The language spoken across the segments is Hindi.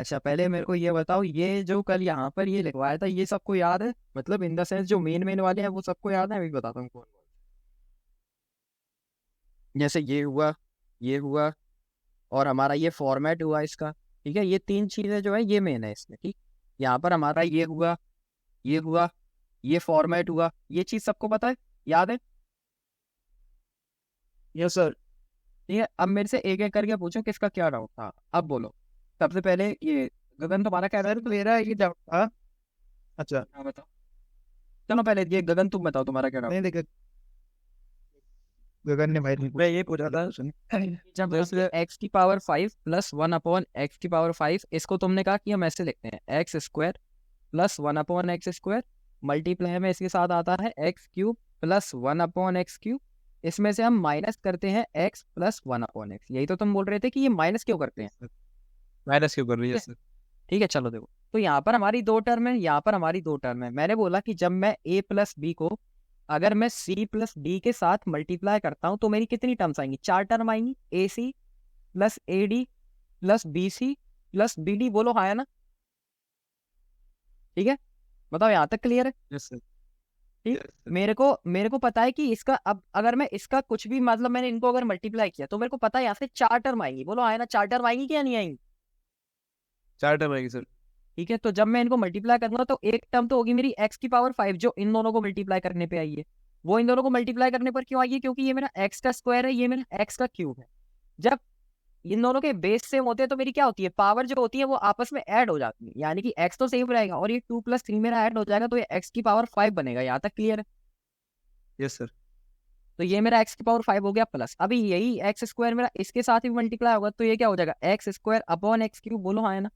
अच्छा पहले मेरे को ये बताओ, ये जो कल यहाँ पर ये लिखवाया था ये सबको याद है? मतलब इन द सेंस जो मेन मेन वाले हैं वो सबको याद है? मैं भी बताता हूँ कौन कौन। जैसे ये हुआ, और हमारा ये फॉर्मेट हुआ इसका। ठीक है, ये तीन चीजें जो है ये मेन है इसमें। ठीक, यहाँ पर हमारा ये हुआ, ये फॉर्मेट हुआ, ये चीज सबको पता है, याद है? Yes sir. ठीक है, अब मेरे से एक एक करके पूछो किसका क्या डाउट था, अब बोलो। सबसे पहले ये गगन, तुम्हारा क्या सर डाउट था? मेरा ये डाउट था। अच्छा। हाँ बताओ। चलो पहले ये गगन तुम बताओ तुम्हारा क्या डाउट। नहीं देखा, गगन ने भाई मैं ये पूछा था सुनिए। जब जैसे एक्स की पावर 5 + 1/x की पावर 5, इसको तुमने कहा कि हम ऐसे लिखते हैं x² + 1/x², मल्टीप्लाई में इसके साथ आता है x³ + 1/x³। इसमें से हम माइनस करते हैं x + 1/x। यही तो तुम बोल रहे थे कि ये माइनस क्यों करते हैं। माइनस क्यों कर रही है ठीक है, सर? ठीक है, चलो देखो। तो यहाँ पर हमारी दो टर्म है, यहाँ पर हमारी दो टर्म है। मैंने बोला कि जब मैं a + b को अगर मैं c + d के साथ मल्टीप्लाई करता हूँ तो मेरी कितनी टर्म्स आएंगी? चार टर्म आएंगी, AC + AD + BC + BD। बोलो हाँ है ना? ठीक है, बताओ यहाँ तक क्लियर है? Yes sir. ठीक। Yes sir. मेरे को पता है कि इसका अब अगर मैं इसका कुछ भी मतलब मैंने इनको अगर मल्टीप्लाई किया तो मेरे को पता है यहाँ से चार टर्म आएंगी। बोलो हाँ है ना? चार टर्म आएंगी क्या नहीं आएंगी? चार टर्म आएगी सर। ठीक है, तो जब मैं इनको मल्टीप्लाई करूंगा तो एक टर्म तो होगी मेरी x की पावर 5 जो इन दोनों को मल्टीप्लाई करने पे आई है। वो इन दोनों को मल्टीप्लाई करने पर क्यों आई है? क्योंकि ये मेरा x का स्क्वायर है, ये मेरा x का क्यूब है। जब इन दोनों के बेस सेम होते हैं तो मेरी क्या होती है? पावर जो होती है वो आपस में ऐड हो जाती है, यानी कि x तो सेम रहेगा और ये 2 + 3 मेरा ऐड हो जाएगा तो ये x की पावर 5 बनेगा। यहाँ तक क्लियर है? Yes sir. तो ये मेरा x की पावर 5 हो गया प्लस, अभी यही x² मेरा इसके साथ ही मल्टीप्लाई होगा तो ये क्या हो जाएगा? x² / x³। बोलो हाँ है ना?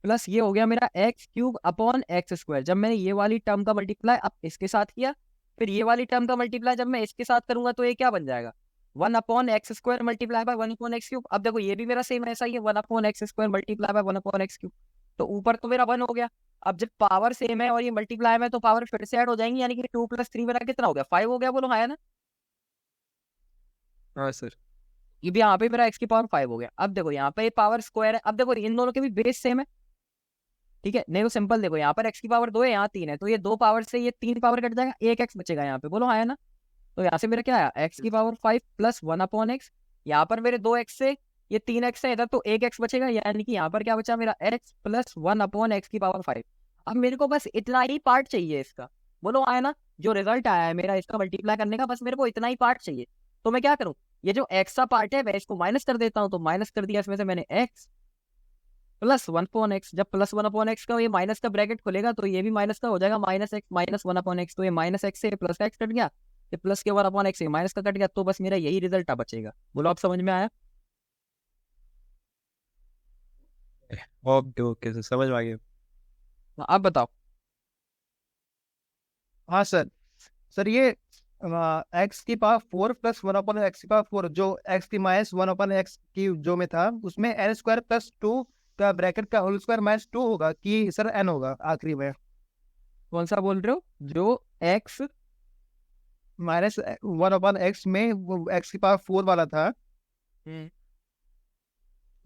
प्लस ये हो गया मेरा x³ / x²। जब मैंने ये वाली टर्म का मल्टीप्लाई अब इसके साथ किया, फिर ये वाली टर्म का मल्टीप्लाई जब मैं इसके साथ करूंगा तो ये क्या बन जाएगा? 1/x² multiply by 1/x³। अब देखो ये भी मेरा सेम ऐसा ही है, 1/x² मल्टीप्लाई बाय 1/x³। तो ऊपर तो मेरा 1 हो गया। अब जब पावर सेम है और ये मल्टीप्लाई में तो पावर फिर से ऐड हो जाएंगी, यानी कि 2 + 3 मेरा कितना हो गया? 5 हो गया। बोलो हाँ है ना? हाँ सर। ये भी यहाँ पे मेरा x की पावर 5 हो गया। अब देखो यहाँ पे ये पावर स्क्वायर है, अब देखो इन दोनों के भी बेस सेम है। ठीक है, नहीं तो सिंपल देखो, यहाँ पर x की पावर 2 है, यहाँ 3 है, तो ये दो पावर से ये 3 पावर कट जाएगा, एक x बचेगा यहाँ पे। बोलो हाँ है ना? तो यहाँ से मेरा क्या आया? x की पावर 5 + 1/x। यहाँ पर मेरे 2x से ये 3x है इधर, तो एक x बचेगा, यानी कि यहाँ पर क्या बचा मेरा? x + 1/x की पावर 5। अब मेरे को बस इतना ही पार्ट चाहिए इसका। बोलो हाँ है ना? जो रिजल्ट आया है मेरा इसका मल्टीप्लाई करने का, बस मेरे को इतना ही पार्ट चाहिए। तो मैं क्या करूँ? ये जो x का पार्ट है मैं इसको माइनस कर देता हूँ, तो माइनस कर दिया इसमें से मैंने x +1/x। जब +1/x का ये माइनस का ब्रैकेट खुलेगा तो ये भी माइनस का हो जाएगा, -x - 1/x। तो ये -x से प्लस का x कट गया, ये प्लस के 1/x से माइनस का कट गया, तो बस मेरा यही रिजल्ट अब बचेगा। बोलो आप समझ में आया? ओके ओके सर, समझ में आ गया। हाँ, अब बताओ। हाँ सर। सर ये x की पावर 4 + 1/x की पावर 4, जो x की -1/x की जो में था उसमें n² + 2 का ब्रैकेट का होल स्क्वायर -2 होगा कि सर n होगा आखिरी में? कौन सा बोल रहे हो? जो x -1/x में वो x की पावर 4 वाला था, हम्म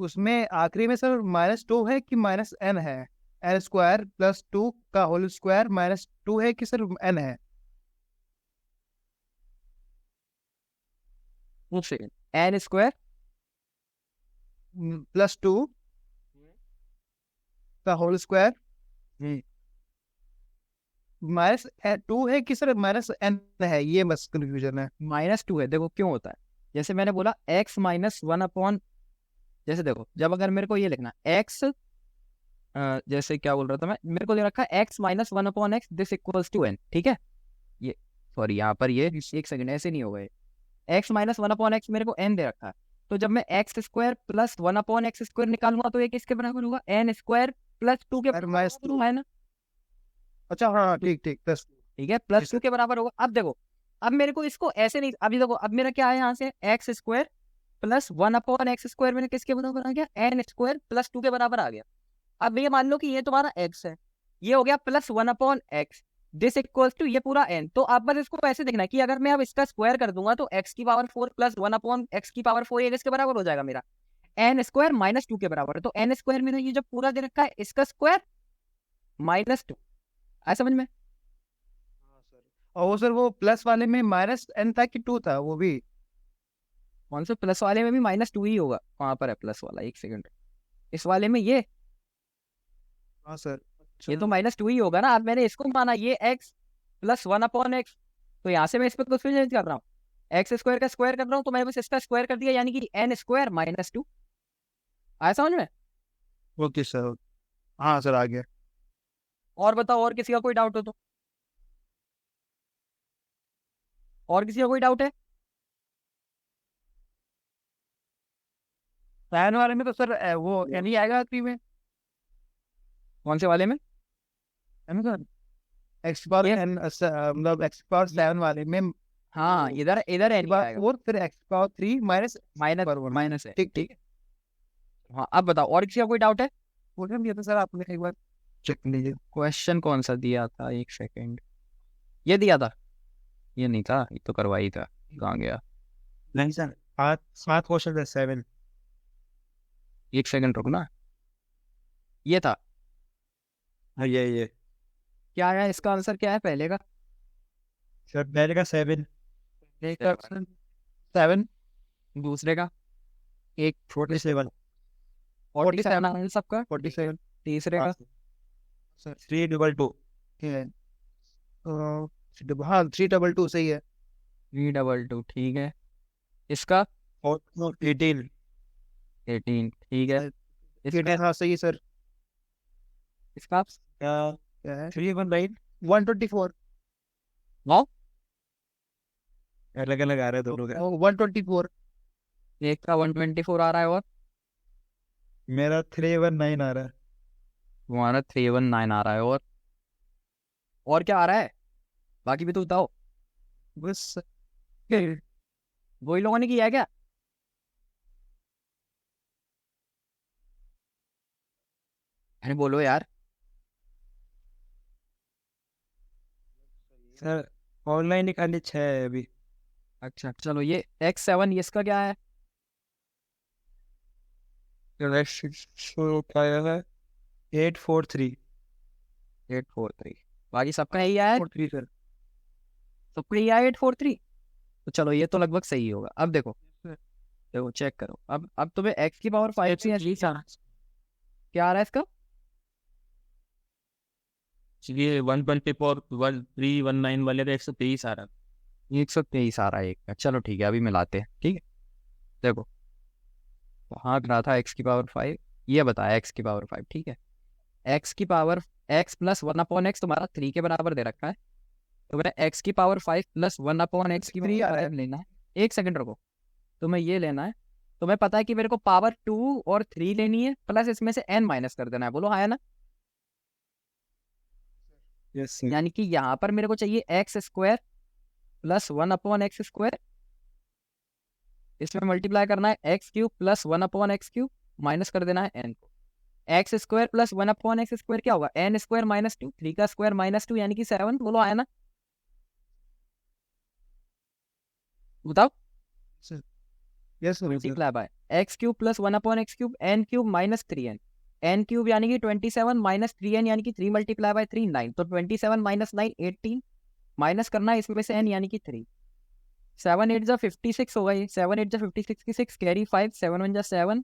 उसमें आखिरी में सर -2 है कि -n है? n² + 2 का होल स्क्वायर -2 है कि सर n है? सेकंड, n² +2 का होल स्क्वायर हम्म -2 है कि सर -n है? ये बस कंफ्यूजन है। -2 है। देखो क्यों होता है, जैसे मैंने बोला x -1 जैसे देखो जब अगर मेरे को ये लिखना x, जैसे क्या बोल रहा था मैं, मेरे को दे रखा है x - 1/x this equals to n। ठीक है, ये सॉरी यहाँ पर ये एक सेकंड ऐसे नहीं होगा, x - 1/x मेरे को n दे रखा है। तो जब मैं x² + 1/x² निकालूंगा तो ये किसके बराबर होगा? n² + 2 के सर बराबर होगा, है ना? अच्छा हाँ हाँ, ठीक ठीक प्लस। ठीक है, जी +2 सर। के बराबर होगा। अब देखो, अब मेरे को इसको ऐसे नहीं, अभी देखो अब मेरा क्या है यहाँ से x² + 1/x² मेरे किसके बराबर आ गया? n² + 2 के बराबर आ गया। अब ये मान लो कि ये तुम्हारा x है, ये हो गया +1/x दिस इक्वल्स टू ये पूरा n। तो आप बस इसको ऐसे देखना है कि अगर मैं अब इसका स्क्वायर कर दूंगा तो x की पावर 4 + 1/x की पावर 4 ये किसके बराबर हो जाएगा मेरा? एन स्क्वायर माइनस टू के बराबर है, तो एन स्क्वायर में तो ये जो पूरा दे रखा है इसका स्क्वायर माइनस टू, आया समझ में? और वो सर वो प्लस वाले में माइनस एन था कि टू था वो भी? कौन से प्लस वाले में भी माइनस टू ही होगा, वहां पर है प्लस वाला, एक सेकंड। इस वाले में ये हाँ सर। ये तो माइनस टू ही होगा ना। अब मैंने इसको माना ये x plus one upon x, तो यहाँ से मैं इस पर कुछ भी चेंज कर रहा हूँ, एक्स स्क्वायर का स्क्वायर कर रहा हूँ, तो मैंने बस इसका स्क्वायर कर दिया, यानी कि एन स्क्वायर माइनस टू। आया समझ में? Okay sir. हाँ सर आ गया। और बताओ, और किसी का कोई डाउट हो तो? और किसी का कोई डाउट है? साइन वाले में तो सर वो एन ही आएगा आखिरी में, कौन से वाले में? है ना सर? एक्स पावर ये- एन मतलब एक्स पावर 7 वाले में हाँ, इधर इधर एन आएगा, फोर फिर एक्स पावर 3 माइनस माइनस पर वन। माइनस है, ठीक ठीक है। हाँ, अब बताओ, और किसी का कोई डाउट है? बोल दिया था सर आपने, एक बार चेक लीजिए। क्वेश्चन कौन सा दिया था, एक सेकंड, ये दिया था? ये नहीं था, ये तो करवाई था, कहाँ गया? नहीं सर, 7 क्वेश्चन है 7। एक सेकंड रुकना, ये था। हाँ ये क्या है इसका आंसर, क्या है पहले का? सर पहले का 7, एक का 7, दूसरे का? एक 47, 47 सबका। 47 तीसरे का? सर 322 है। हाँ 322 सही है। 322 ठीक है। इसका? और 18 18 ठीक है। इसका? हाँ सही है सर। इसका? क्या है 319 124 नो, अलग अलग आ रहा है दोनों का। 124 एक का 124 आ रहा है, और मेरा 319 आ रहा है। तुम्हारा 319 आ रहा है, और क्या आ रहा है? बाकी भी तो बताओ, बस वही लोगों ने किया है क्या? अरे बोलो यार। सर ऑनलाइन निकाली 6 है अभी। अच्छा चलो, ये X7 ये इसका क्या है? है 843 843। बाकी सबका यही आया है? 43 सर। सबका यही आया 843। तो चलो, ये तो लगभग सही होगा। अब देखो, देखो चेक करो, अब तुम्हें x की पावर 5 से क्या आ रहा है इसका? ये 124 1319 वाले तो 123 आ रहा 123 आ रहा है एक का। चलो ठीक है, अभी मिलाते हैं, ठीक है। देखो, वहाँ रहा था x की पावर 5, ये बताया x की पावर 5, ठीक है। x की पावर x प्लस 1/x तुम्हारा 3 के बराबर दे रखा है, तो मेरा x की पावर 5 प्लस 1/x की 3 आ रहा है। लेना है। एक सेकंड रुको, तुम्हें ये लेना है, तुम्हें पता है कि मेरे को पावर 2 और 3 लेनी है, प्लस इसमें से n माइनस कर देना है। बोलो हाँ है ना? यस यानी कि यहाँ पर मेरे को चाहिए x square plus 1/x square, इसमें मल्टीप्लाई करना है x cube plus 1/x cube, minus कर देना है n को। X square plus 1/x square क्या होगा? n स्क्वायर माइनस 2, 3 का स्क्वायर माइनस 2 यानी कि 7। बोलो आया ना? बताओ। Yes sir. Multiply by x cube plus 1/x cube, n cube minus 3n, n cube यानी कि 27 माइनस 3n यानी कि 3 मल्टीप्लाई बाय 3 9, तो 27 माइनस 9 18, माइनस करना है इसमें से n यानी कि 3। 7 8 जा 56 होगा, ये 7 8 जा 56 की 6 कैरी 5, 7 1 जा 7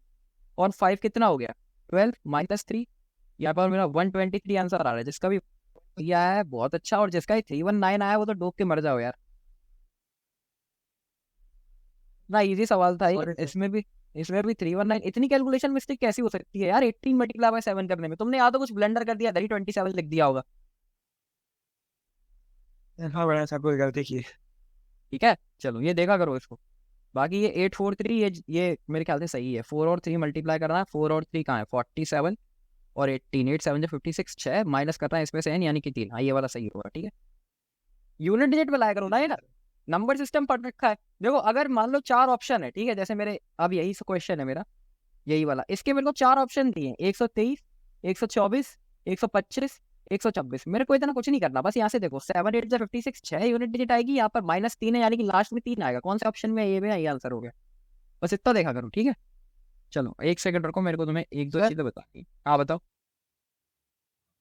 और 5 कितना हो गया 12 माइनस 3। यहाँ पर मेरा 123 आंसर आ रहा है, जिसका भी ये आया है बहुत अच्छा, और जिसका 319 आया वो तो डूब के मर जाओ यार। ना इजी सवाल था ये। इसमें भी 319, इतनी कैलकुलेशन मिस्टेक कैसी हो सकती है यार 18 मल्टीप्लाई बाय 7 करने में? तुमने या तो कुछ ब्लेंडर कर दिया, इधर ही 27 लिख दिया होगा। हाँ बड़ा सा कोई गलती की। ठीक है, चलो ये देखा करो इसको। बाकी ये 843 ये मेरे ख्याल से सही है। 4 और 3 मल्टीप्लाई करना है, 4 और 3 कहाँ है 47 और 18, 8 7 56, 6 माइनस करना है इसमें से n यानी कि 3। हाँ ये वाला सही होगा, ठीक है। यूनिट डिजिट बनाया करो ना, ये ना नंबर सिस्टम पढ़ रखा है। देखो अगर मान लो 4 ऑप्शन है, ठीक है, जैसे मेरे अब यही क्वेश्चन है मेरा, यही वाला, इसके मेरे को 4 ऑप्शन दिए, 123, 124, 125, 126। मेरे को इतना कुछ नहीं करना, बस यहाँ से देखो 7 8 56, 6 यूनिट डिजिट आएगी, यहाँ पर माइनस 3 है यानी कि लास्ट में 3 आएगा। कौन से ऑप्शन में? ये में ये आंसर हो गया, बस इतना देखा करो, ठीक है। चलो एक सेकंड रुको, मेरे को तुम्हें एक दो सर? चीजें बतानी। हाँ बताओ।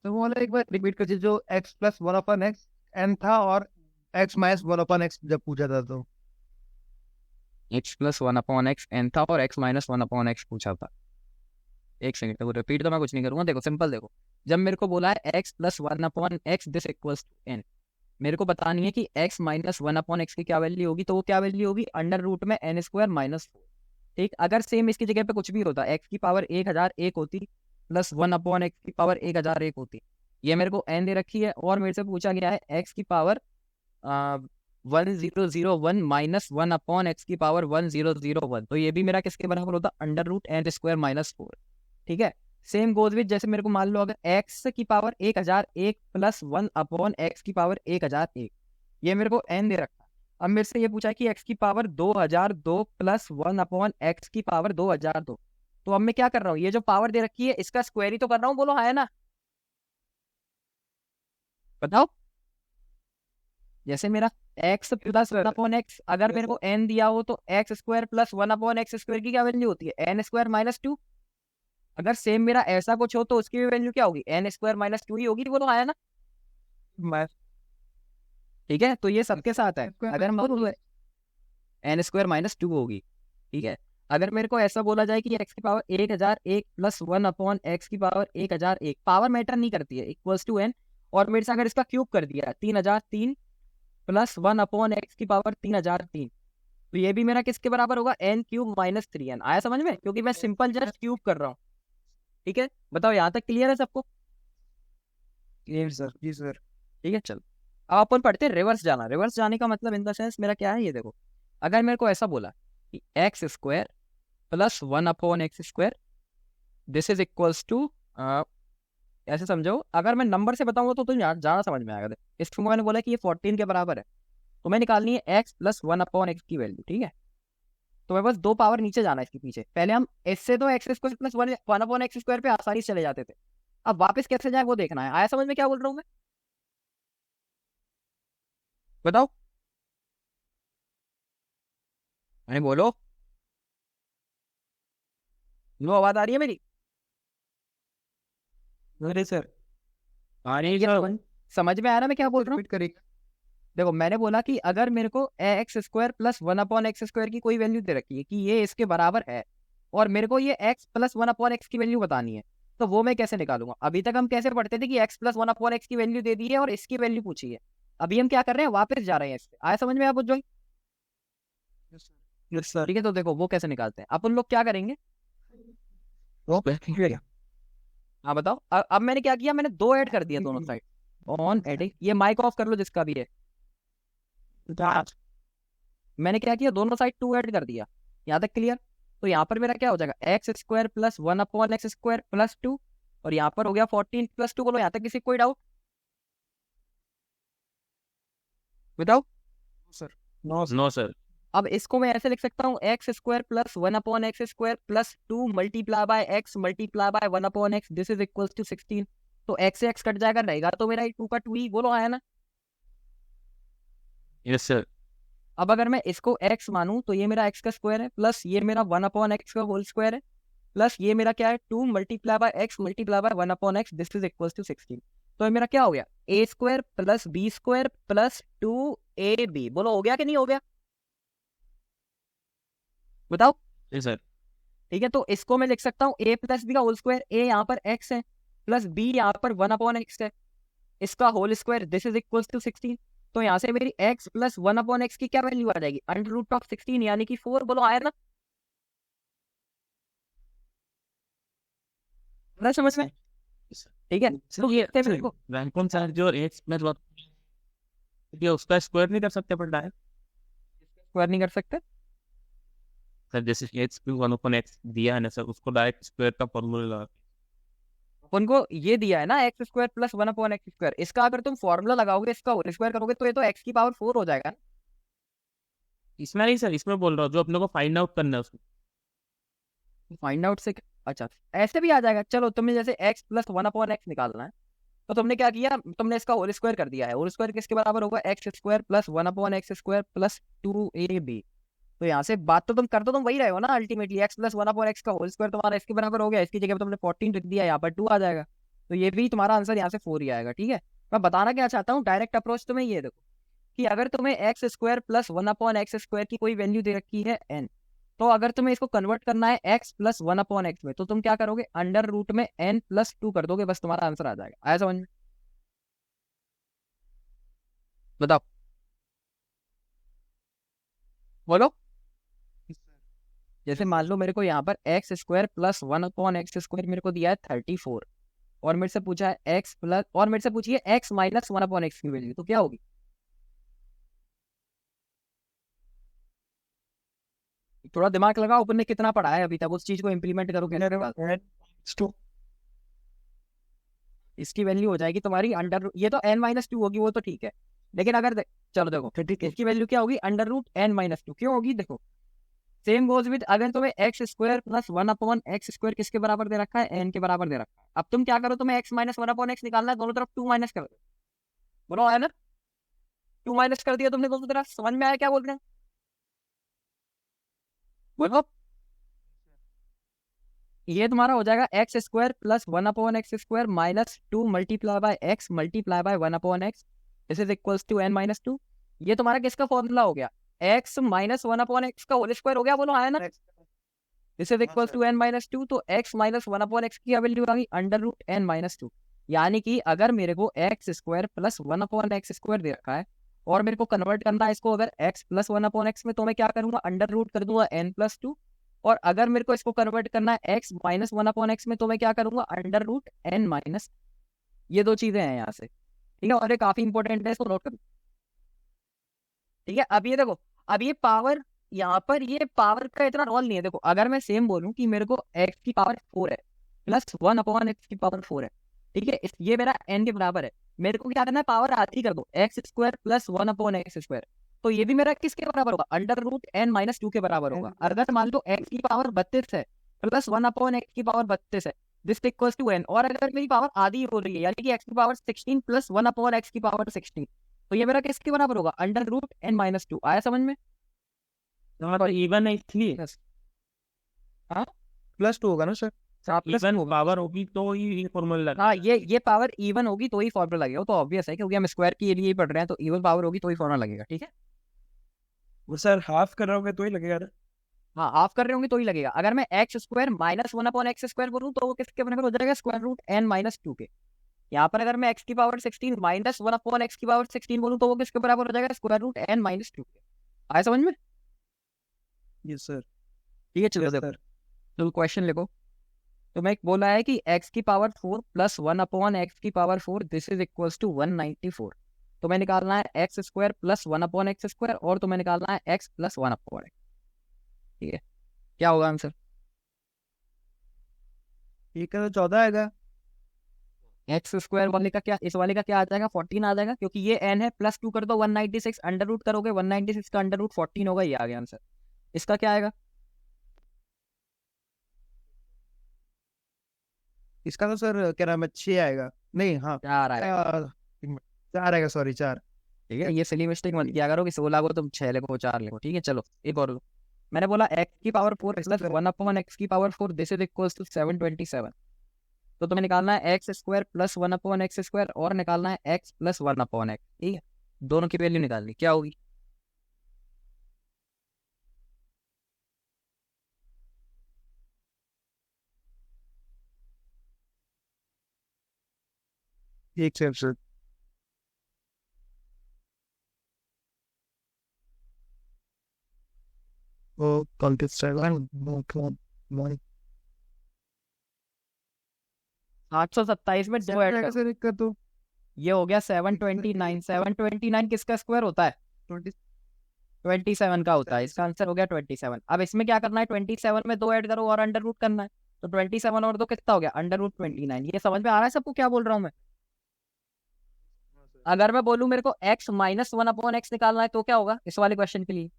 तो वो वाला एक बार रिपीट कर दीजिए, जो x plus one upon x n था और x minus one upon x जब पूछा था तो। x plus one upon x n था और x minus one upon x पूछा था। एक सेकंड, देखो रिपीट तो मैं कुछ नहीं करूंगा। देखो सिंपल, देखो जब मेरे को बोला है x plus one upon x this equals to n, मेरे को बतानी है कि x minus one upon x की क्या वैल्यू होगी। तो वो क्या वैल्यू होगी, अंडर रूट में n स्क्वायर माइनस 4। ठीक, अगर सेम इसकी जगह पे कुछ भी होता, x की पावर 1001 होती प्लस वन अपॉन एक्स की पावर 1001 होती। ये मेरे को n दे रखी है और मेरे से पूछा गया है x की power 1001 minus one upon x की पावर 1001। तो ये भी मेरा किसके बराबर होता, under root n square minus 4। ठीक है, सेम गोज विद, जैसे मेरे को मान लो अगर x की power 1001 plus one upon x की पावर 1001, ये मेरे को n दे रखा है। अब मेरे से ये पूछा है कि x की power 2002 plus one upon x की पावर 2002। तो अब मैं क्या कर रहा हूँ, ये जो पावर दे रखी है इसका स्क्वायर ही तो कर रहा हूँ, बोलो हाँ है ना, बताओ। जैसे मेरा x plus one upon x, अगर मेरे को n दिया हो तो x square plus one upon x square की क्या वैल्यू होती है, n स्क्वायर माइनस 2। अगर सेम मेरा ऐसा कुछ हो तो उसकी भी वैल्यू क्या होगी, n स्क्वायर माइनस 2 ही होगी, बोलो हाँ है ना। ठीक है, तो ये सबके साथ है। अगर मैं n स्क्वायर माइनस 2 होगी। ठीक है, अगर मेरे को ऐसा बोला जाए कि x की power 1001 plus one upon x की पावर 1001, पावर मैटर नहीं करती है, इक्वल्स टू n, और मेरे से अगर इसका क्यूब कर दिया 3003 प्लस वन अपॉन एक्स की पावर 3003, तो ये भी मेरा किसके बराबर होगा, n क्यूब माइनस 3n। आया समझ में, क्योंकि मैं सिंपल जस्ट क्यूब कर रहा हूँ। ठीक है, बताओ यहाँ तक क्लियर है सबको। क्लियर सर, जी सर। ठीक है, चलो अब अपन पढ़ते हैं रिवर्स जाना। रिवर्स जाने का मतलब इन द सेंस मेरा क्या है, ये देखो अगर मेरे को ऐसा बोला कि x square plus one upon x square this is equals to, ऐसे समझो, अगर मैं नंबर से बताऊंगा तो तुम ज्यादा समझ में आएगा। इसको मैंने बोला कि ये 14 के बराबर है, तो मैं निकालनी है एक्स प्लस वन अपॉन एक्स की वैल्यू। ठीक है, तो मैं बस दो पावर नीचे जाना है इसके पीछे। पहले हम इससे तो x square plus one upon x square पे आसानी से चले जाते थे, अब वापस कैसे जाए वो देखना है। आया समझ में क्या बोल रहा हूँ मैं, बताओ, अरे बोलो, लो आवाज आ रही है मेरी। अरे सर, समझ में आ रहा है मैं क्या बोल रहा हूँ। रिपीट करिए। देखो मैंने बोला कि अगर मेरे को x square plus one upon x square की कोई वैल्यू दे रखी है कि ये इसके बराबर है, और मेरे को ये x plus one upon x की वैल्यू बतानी है, तो वो मैं कैसे निकालूंगा। अभी तक हम कैसे पढ़ते थे कि x plus one upon x की वैल्यू दे दी है और इसकी वैल्यू पूछी है। अभी हम क्या कर रहे हैं, वापस जा रहे हैं इससे। आया समझ में आप जो। Yes sir. ठीक है, तो देखो वो कैसे निकालते हैं अपन लोग, क्या करेंगे। हाँ बताओ, अब मैंने क्या किया, मैंने दो ऐड कर दिया दोनों साइड। ऑन एडिंग, ये माइक ऑफ कर लो जिसका भी है। मैंने क्या किया, दोनों साइड 2 ऐड कर दिया। यहाँ तक क्लियर। तो यहाँ पर मेरा क्या हो जाएगा, x square plus one upon x square plus 2, और यहाँ पर हो गया 14 प्लस 2। बोलो यहाँ तक किसी कोई डाउट, बताओ। Sir, no sir. अब इसको मैं ऐसे लिख सकता हूँ, x square plus one upon x square plus 2 multiply by x multiply by one upon x this is equal to 16। तो एक्स से एक्स कट जाएगा, रहेगा तो मेरा 2 का 2 ही, बोलो आया ना। Yes sir. अब अगर मैं इसको x मानूं तो ये मेरा x का स्क्वायर है, प्लस ये मेरा वन अपॉन एक्स का होल स्क्वायर है, प्लस ये मेरा क्या है 2 multiply by x multiply by one upon x this is equal to 16। तो ये मेरा क्या हो गया, a square plus b square plus 2ab। बोलो हो गया कि नहीं हो गया, बताओ। Yes sir. ठीक है, तो इसको मैं लिख सकता हूँ a प्लस बी का होल स्क्वायर, a यहाँ पर x है प्लस b यहाँ पर वन अपॉन एक्स है, इसका whole square this is equal to 16। तो यहाँ से मेरी x plus one upon x की क्या वैल्यू आ जाएगी, अंडर रूट ऑफ 16 यानी कि 4। बोलो आया ना, ना समझ में। ठीक है, तो ये मेरे को रैंकम सर जो एक्स प्लस वन, ये उसका स्क्वायर नहीं कर सकते अपन डायरेक्ट स्क्वायर नहीं कर सकते। सर, जैसे x plus one upon x दिया है ना सर, उसको डायरेक्ट स्क्वायर का फॉर्मूला लगा अपन को ये दिया है ना x square plus one upon x square, इसका अगर तुम फॉर्मूला लगाओगे, इसका होल स्क्वायर करोगे, तो ये तो एक्स की पावर 4 हो जाएगा। इसमें नहीं सर, इसमें बोल रहा हूँ जो अपने को फाइंड आउट करना है उसको। फाइंड आउट से, अच्छा ऐसे भी आ जाएगा। चलो तुमने जैसे x plus one upon x निकालना है, तो तुमने क्या किया, तुमने इसका होल स्क्वायर कर दिया है। होल स्क्वायर किसके बराबर होगा, x square plus one upon x square plus 2ab। तो यहाँ से बात तो तुम कर तो तुम वही रहे हो ना ultimately, x plus one upon x का होल स्क्वायर तुम्हारा इसके बराबर हो गया, इसकी जगह पे तुमने 14 रख दिया, यहाँ पर 2 आ जाएगा, तो ये भी तुम्हारा आंसर यहाँ से 4 ही आएगा। ठीक है, मैं बताना क्या चाहता हूँ, डायरेक्ट अप्रोच तुम्हें ये देखो कि अगर तुम्हें x square plus one upon x square की कोई वैल्यू दे रखी है एन, तो अगर तुम्हें इसको कन्वर्ट करना है एक्स प्लस वन अपॉन एक्स में, तो तुम क्या करोगे, अंडर रूट में एन प्लस टू कर दोगे, बस तुम्हारा आंसर आ जाएगा। आया समझ में? बताओ, बोलो। जैसे मान लो मेरे को यहाँ पर x square plus one upon x square मेरे को दिया है 34, और मेरे से पूछा है एक्स प्लस, और मेरे से पूछिए x minus one upon x की वैल्यू, तो क्या होगी? थोड़ा दिमाग लगाओ, अपन ने कितना पढ़ा है अभी तक, उस चीज को इंप्लीमेंट करो कैसे। इसकी वैल्यू हो जाएगी तुम्हारी अंडर, ये तो n माइनस टू होगी, वो तो ठीक है, लेकिन अगर चलो देखो इसकी वैल्यू क्या होगी, under root n minus two. क्यों होगी? देखो सेम गोज विद, अगर तुम्हें x square plus one upon x square किसके बराबर दे रखा है, n के बराबर दे रखा है, अब तुम क्या करो, तुम्हें x minus one upon x निकालना है, दोनों तरफ 2 माइनस कर दो। बोलो, है ना? 2 माइनस कर दिया तुमने दोनों तरफ, समझ में आया क्या बोल रहे हैं? बोलो। ये तुम्हारा हो जाएगा x square plus one upon x square minus two multiply by x multiply by one upon x, this is equals to n minus two. ये तुम्हारा किसका फॉर्मूला हो गया, x minus one upon x का होल स्क्वायर हो गया, बोलो, आया ना? This is equals to n minus two, तो x minus one upon x की वैल्यू आ गई under root n minus two. यानी कि अगर मेरे को x square plus one upon x square दे रखा है, और मेरे को कन्वर्ट करना है इसको अगर x plus one upon x में, तो मैं क्या करूंगा, अंडर रूट कर दूंगा n प्लस टू, और अगर मेरे को इसको कन्वर्ट करना है x minus one upon x में, तो मैं क्या करूंगा, अंडर रूट n माइनस। ये दो चीजें हैं यहाँ से, ठीक है, और ये काफी इंपॉर्टेंट है, इसको नोट कर। ठीक है, अब ये देखो, अब ये पावर, यहाँ पर ये पावर का इतना रोल नहीं है। देखो अगर मैं सेम बोलूं कि मेरे को x की पावर 4 है प्लस वन अपॉन एक्स की पावर 4 है, ठीक है, ये मेरा n के बराबर है, मेरे को क्या करना है, पावर आधी कर दो, x square plus one upon x square, तो ये भी मेरा किसके बराबर होगा, under root n minus two के बराबर होगा। अगर मान लो x की पावर 32 है प्लस वन अपॉन एक्स की पावर 32 है, दिस इक्वल्स टू n, और अगर मेरी पावर आधी हो रही है, यानी कि x की power 16 plus one upon x की पावर 16, तो ये मेरा किसके बराबर होगा, under root n minus two. आया समझ में? और इवन है इसलिए हाँ, प्लस टू होगा ना सर? इवन पावर होगी तो ही फॉर्मूला लगेगा। हाँ, ये पावर इवन होगी तो ही फॉर्मूला लगेगा, वो तो ऑब्वियस है, क्योंकि हम स्क्वायर के लिए ही पढ़ रहे हैं, तो इवन पावर होगी तो ही फॉर्मूला लगेगा। ठीक है, वो सर हाफ कर रहे होगे तो ही लगेगा ना? हाँ, ऑफ कर रहे होंगे तो ही लगेगा। अगर मैं x square minus one upon x square बोलूँ, तो वो किसके बराबर हो जाएगा, square root n minus two के। यहाँ पर अगर मैं एक्स की power 16 minus one upon x की पावर 16 बोलूँ, तो वो किसके बराबर हो जाएगा, square root n minus two के। आया समझ में? Yes sir. ठीक है, चलो यस देखो, सर। तो क्वेश्चन लिखो। तो मैं बोला है कि x की power 4 plus one upon x की power 4, this is equals to 194। तो मैं निकालना है x square plus one upon x square, और तुम्हें निकालना है x plus one upon x. ठीक है, क्या होगा आंसर? ठीक है, तो 14 आएगा। एक्स स्क्वायर वाले का क्या, इस वाले का क्या आ जाएगा, 14 आ जाएगा, क्योंकि ये n है, प्लस टू कर दो 196, अंडर रूट करोगे 196 का अंडर रूट 14 होगा, ये आ गया आंसर। इसका क्या आएगा? इसका तो सर क्या नाम है, 6 आएगा। नहीं, हाँ, 4 आएगा। 4 आएगा, सॉरी 4। ठीक है, ये सिली मिस्टेक मत किया करो कि 16 को तुम 6 लिखो 4 लिखो। ठीक है, चलो एक और लो। मैंने बोला x की power 4 plus one upon x की power 4, this is equals to 727। तो तुम्हें निकालना है x square plus one upon x square, और निकालना है एक्स प्लस वन अपॉन एक्स। ठीक है, दोनों की वैल्यू निकालनी, क्या होगी? एक सेकंड सर। वो कल के 827 में दो ऐड कर, दिक्कत तो ये हो गया 729। 729 किसका स्क्वायर होता है, 27 का होता है। इसका आंसर हो गया 27। अब इसमें क्या करना है, 27 में दो ऐड करो और अंडर रूट करना है, तो 27 और दो कितना हो गया, अंडर रूट 29। ये समझ में आ रहा है सबको क्या बोल रहा हूँ मैं? अगर मैं बोलूँ मेरे को x minus one upon x निकालना है, तो क्या होगा इस वाले क्वेश्चन के लिए?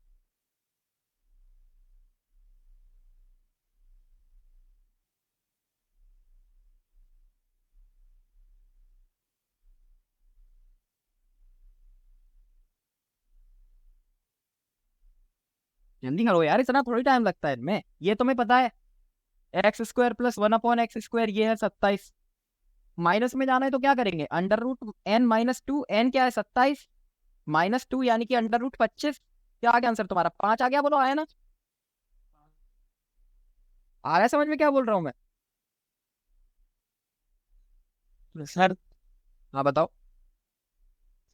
जल्दी करो यार, इतना थोड़ी टाइम लगता है इनमें। ये तुम्हें पता है एक्स स्क्वायर प्लस 1/x², ये है 27। माइनस में जाना है तो क्या करेंगे, √n-2, n क्या है 27, -2 यानी कि √25। क्या आ गया आंसर तुम्हारा, 5 आ गया, बोलो आया ना, आ रहा है समझ में क्या बोल रहा हूँ मैं? सर हाँ बताओ।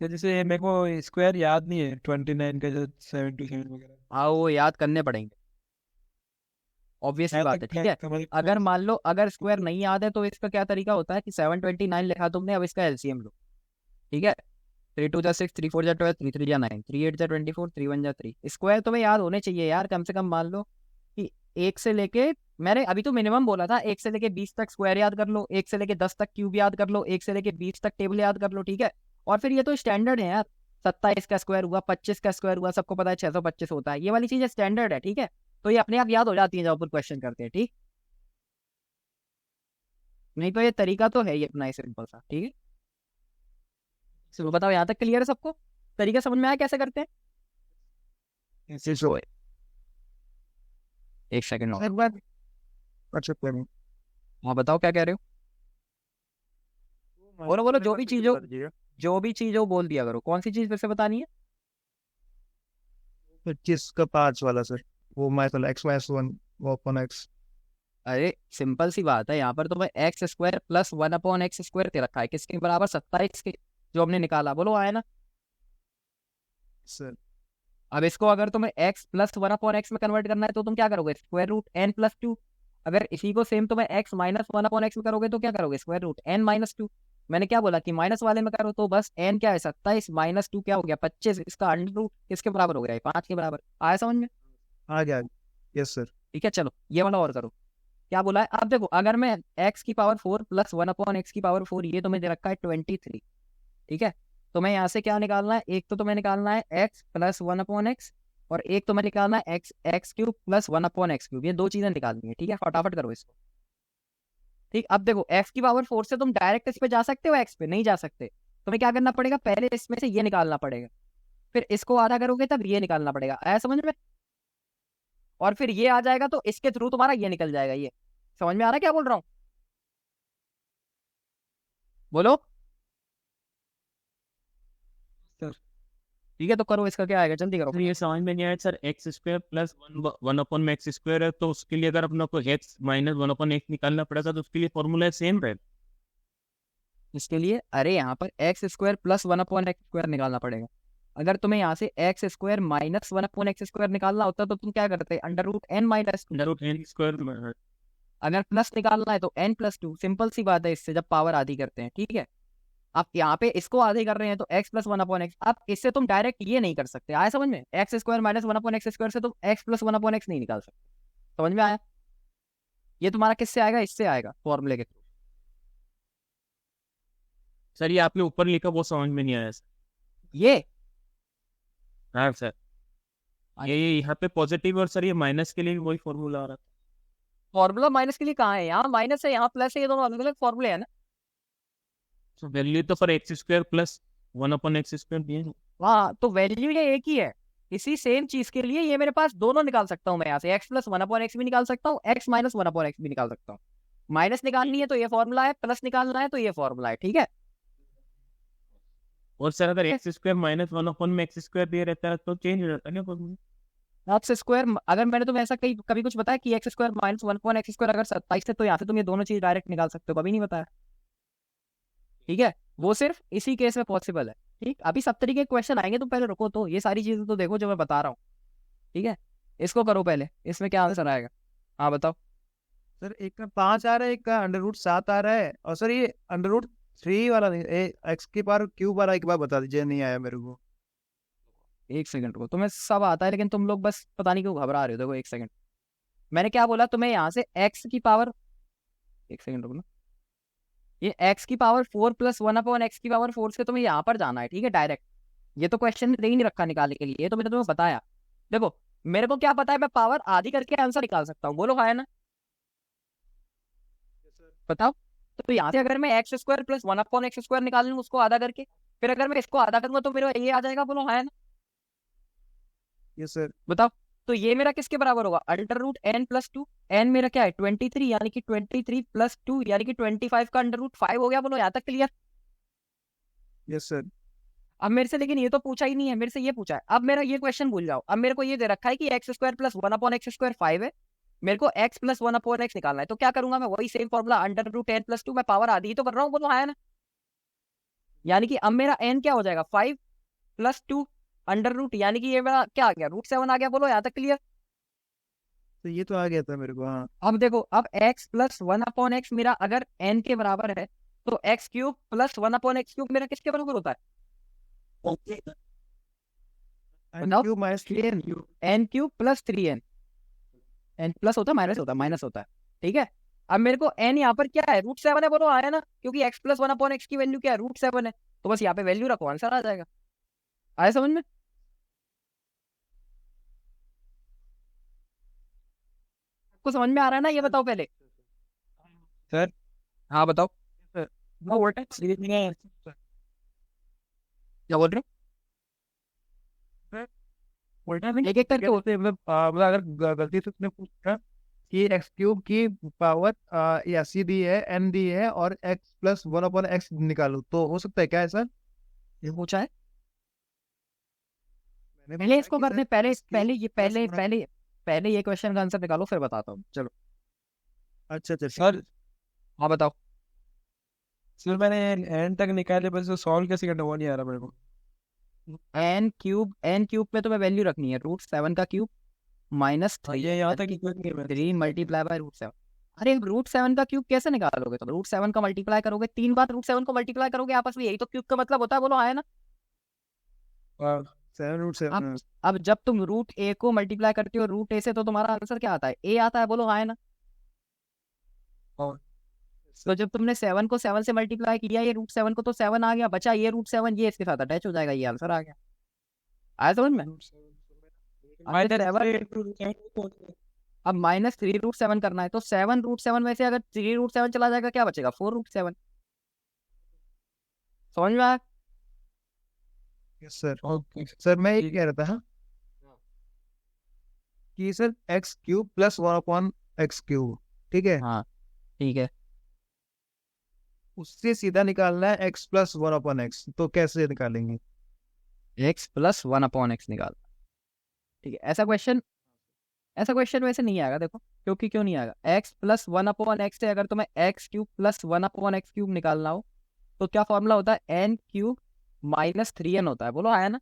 जैसे मेरे को स्क्वायर याद नहीं है 29 का, जो 7 वगैरह हाँ वो याद करने पड़ेंगे, ऑब्वियस है, बात है, ठीक है। अगर मान लो अगर स्क्वायर नहीं याद है तो इसका क्या तरीका होता है कि 729 लिखा तुमने, अब इसका एलसीएम लो, ठीक है। 3×2 = 6, 3×4 = 12, 3×3 = 9, 3×8 = 24, 3×1 = 3। स्क्वायर तुम्हें याद होने चाहिए यार, कम से कम मान लो कि 1 से लेके, मैंने अभी तो मिनिमम बोला था, 1 से लेके 20 तक स्क्वायर याद कर लो, 1 से लेके 10 तक क्यूब याद कर लो, 1 से लेके 20 तक टेबल याद कर लो, ठीक है। और फिर ये तो स्टैंडर्ड है यार, 27 का स्क्वायर हुआ, 25 का स्क्वायर हुआ, सबको पता है 625 होता है, ये वाली चीज स्टैंडर्ड है, ठीक है। तो ये अपने आप याद हो जाती है जब अपन क्वेश्चन करते हैं, ठीक। नहीं तो ये तरीका तो है ही अपना सिंपल सा, ठीक है। चलो बताओ, यहाँ तक क्लियर है सबको, तरीका समझ में आया कैसे करते हैं? एक सेकंड और। एक बार अच्छा करो। हाँ बताओ क्या कह रहे हो, बोलो बोलो, जो भी चीज हो, जो भी चीज हो बोल दिया करो। कौन सी चीज फिर से बतानी है? 25 का 5 वाला सर, वो x-1 वो अपॉन x। अरे सिंपल सी बात है, यहाँ पर तुम्हें x² + 1/x² दे रखा है, किसके बराबर, 27 के, जो हमने निकाला, बोलो आया ना। सर अब इसको अगर तुम्हें x + 1/x में कन्वर्ट करना है तो तुम क्या करोगे, √n+2। अगर इसी को सेम तुम्हें x - 1/x में करोगे तो क्या करोगे, √n-2। मैंने क्या बोला कि माइनस वाले में करो, तो बस n क्या है 27, -2 क्या हो गया 25, इसका अंडर रूट किसके बराबर हो गया, 5 के बराबर। आया समझ में? आ गया। Yes sir. ठीक है, चलो ये वाला और करो। क्या बोला है, अब देखो, अगर मैं x⁴ + 1/x⁴, ये तुम्हें दे रखा है 23, ठीक है। तो मैं यहाँ से क्या निकालना है, एक तो तुम्हें निकालना है x + 1/x, और एक तुम्हें निकालना है x³ + 1/x³, ये दो चीजें निकालनी है, ठीक है। फटाफट करो इसको, ठीक। अब देखो x⁴ से तुम डायरेक्ट इस पे जा सकते हो, x पे नहीं जा सकते, तुम्हें क्या करना पड़ेगा, पहले इसमें से ये निकालना पड़ेगा, फिर इसको आधा करोगे तब ये निकालना पड़ेगा। आया समझ में? और फिर ये आ जाएगा तो इसके थ्रू तुम्हारा ये निकल जाएगा, ये समझ में आ रहा है क्या बोल रहा हूँ, बोलो। ठीक है, तो करो, इसका क्या आएगा, जल्दी करो। सर ये समझ में नहीं आया सर, x² + 1/x², है तो उसके लिए अगर अपने को x - 1/x निकालना पड़ेगा तो उसके लिए फॉर्मूला सेम रहेगा। इसके लिए अरे यहाँ पर x² + 1/x² निकालना पड़ेगा। अगर तुम्हें यहाँ से x² - 1/x² निकालना होता तो तुम क्या करते, √n-2। √n²। अगर प्लस निकालना है तो n+2, सिंपल सी बात है, इससे जब पावर आधी करते हैं, ठीक है। अब यहाँ पे इसको आधे कर रहे हैं तो x + 1/x। अब इससे तुम डायरेक्ट ये नहीं कर सकते, आया समझ में, x² - 1/x² से तुम x + 1/x नहीं निकाल सकते, समझ में आया? ये तुम्हारा किससे आएगा, इससे आएगा, फॉर्मूले के थ्रू। सर ये आपने ऊपर लिखा वो समझ में नहीं आया सर। ये हाँ सर, ये यहाँ पे पॉजिटिव, और सर ये माइनस के लिए भी वही फॉर्मूला आ रहा था। फॉर्मूला माइनस के लिए कहाँ है, यहाँ माइनस है, यहाँ प्लस है, ये दोनों अलग अलग फॉर्मूले है ना। तो वैल्यू तो पर x² + 1/x² दिए हैं। हाँ तो वैल्यू ये एक ही है, इसी सेम चीज के लिए ये मेरे पास दोनों निकाल सकता हूँ मैं, यहाँ से x + 1/x भी निकाल सकता हूँ, x - 1/x भी निकाल सकता हूँ। माइनस निकालनी है तो ये फॉर्मूला है, प्लस निकालना है तो ये फॉर्मूला है, ठीक है। और सर अगर x² - 1/x² दिए रहता है तो चेंज हो जाता है क्या फॉर्मूला? x², अगर मैंने तुम्हें ऐसा कभी कुछ बताया कि x² - 1/x² अगर 27 है तो यहाँ से तुम ये दोनों चीज डायरेक्ट निकाल सकते हो, कभी नहीं बताया, ठीक है। वो सिर्फ इसी केस में पॉसिबल है, ठीक। अभी सब तरीके के क्वेश्चन आएंगे, तुम पहले रुको, तो ये सारी चीजें तो देखो जो मैं बता रहा हूँ, ठीक है। इसको करो पहले, इसमें क्या आंसर आएगा, हाँ बताओ। सर एक का 5 आ रहा है, एक का √7 आ रहा है, और सर ये √3 वाला नहीं, x³ वाला एक बार बता दीजिए, नहीं आया मेरे को। एक सेकंड रुको, तुम्हें सब आता है लेकिन तुम लोग बस पता नहीं क्यों घबरा रहे हो। देखो एक सेकंड, मैंने क्या बोला तुम्हें, यहाँ से x⁴, एक सेकंड रुको ना, ये x⁴ + 1/x⁴ से तुम्हें यहाँ पर जाना है, ठीक है, डायरेक्ट। ये तो क्वेश्चन दे ही नहीं रखा निकालने के लिए, ये तो मैंने तुम्हें बताया। देखो मेरे को क्या पता है, मैं पावर आधी करके आंसर निकाल सकता हूँ, बोलो हाँ है ना, बताओ। तो यहाँ से अगर मैं x² + 1/x² निकाल लूँ उसको आधा करके, फिर अगर मैं इसको आधा करूंगा तो मेरा ये आ जाएगा, बोलो हाँ है ना, यस सर। बताओ। तो ये मेरा किसके बराबर होगा, under root n plus two. N मेरा क्या है 23, यानी कि 23 प्लस 2 यानी कि 25 का अंडर रूट 5 हो गया। बोलो यहाँ तक क्लियर। Yes sir. अब मेरे से लेकिन ये तो पूछा ही नहीं है, मेरे से ये पूछा है। अब मेरा ये क्वेश्चन भूल जाओ। अब मेरे को ये दे रखा है कि एक्स स्क्वायर प्लस 1/x² 5 है, मेरे को x प्लस 1/x निकालना है। तो क्या करूंगा मैं, वही same formula under root n plus two, मैं पावर आधी ही तो कर रहा हूँ, बोलो हाँ है ना। यानी कि अब मेरा n क्या हो जाएगा 5 प्लस 2 अंडर रूट, यानी कि ये मेरा क्या आ गया √7 आ गया। बोलो यहाँ तक क्लियर। तो ये तो आ गया था मेरे को, हाँ। अब देखो, अब x प्लस 1/x मेरा अगर n के बराबर है, तो x क्यूब प्लस 1/x³ मेरा किसके बराबर होता है, बताओ। Cube minus 3n n cube plus 3n, n plus होता है माइनस होता है, माइनस होता है, ठीक है। अब मेरे को n यहाँ पर क्या है √7 है, बोलो आया ना, क्योंकि x प्लस 1/x की वैल्यू क्या है √7 है। तो बस यहाँ पे वैल्यू रखो, आंसर आ जाएगा। आया समझ में। आपको समझ में आ रहा है ना, ये बताओ पहले। सर हाँ बताओ, वो वर्टेक्स क्या बोल रहे हो, एक एक करके बोल। मतलब अगर गलती से उसने पूछा कि एक्स क्यूब की पावर या सी दी है, एन दी है, और एक्स प्लस 1/x निकालो, तो हो सकता है क्या है सर? ये पूछा है, मैंने पहले पूछा इसको कि करते सर हैं, पहले एक्स क्यूब पहले ये प्लस पहले वन। पहले पहले ये क्वेश्चन का आंसर निकालो, फिर बताता हूँ, चलो। अच्छा अच्छा सर हाँ बताओ। सर मैंने एंड तक निकाले, बस सॉल्व कैसे करना वो नहीं आ रहा मेरे को। n क्यूब में तुम्हें वैल्यू रखनी है √7 का क्यूब माइनस हाँ, 3 ये यहाँ तक इक्वेट नहीं है मेरे। 3 मल्टीप्लाई बाय √7। अरे √7 का क्यूब कैसे निकालोगे, तो √7 का मल्टीप्लाई करोगे, 3 बार √7 को मल्टीप्लाई करोगे आपस में, यही तो क्यूब का मतलब होता है, बोलो आया ना। हाँ, 7√7। अब जब तुम √a को मल्टीप्लाई करते हो √a से, तो तुम्हारा आंसर क्या आता है, a आता है, बोलो आया ना। हाँ। तो जब तुमने 7 को 7 से मल्टीप्लाई किया, ये √7 को, तो 7 आ गया, बचा ये √7, ये इसके साथ अटैच हो जाएगा, ये आंसर आ गया। आया समझ में। अब माइनस 7 अब -3 √7 करना है, तो 7 √7 में से अगर 3 √7 चला जाएगा, क्या बचेगा 4 √7। समझ में आया। Yes sir. ओके सर मैं ये कह रहा था कि sir x cube plus 1/x cube, ठीक है, हाँ ठीक है। उससे सीधा निकालना है एक्स प्लस 1/x, तो कैसे निकालेंगे? x प्लस 1/x निकाल, ठीक है। ऐसा क्वेश्चन वैसे नहीं आएगा, देखो क्योंकि क्यों नहीं आएगा, x प्लस 1/x से अगर तुम्हें x क्यूब प्लस 1/x³ निकालना हो, तो क्या फॉर्मूला होता है, n क्यूब माइनस 3n होता है, बोलो आया ना।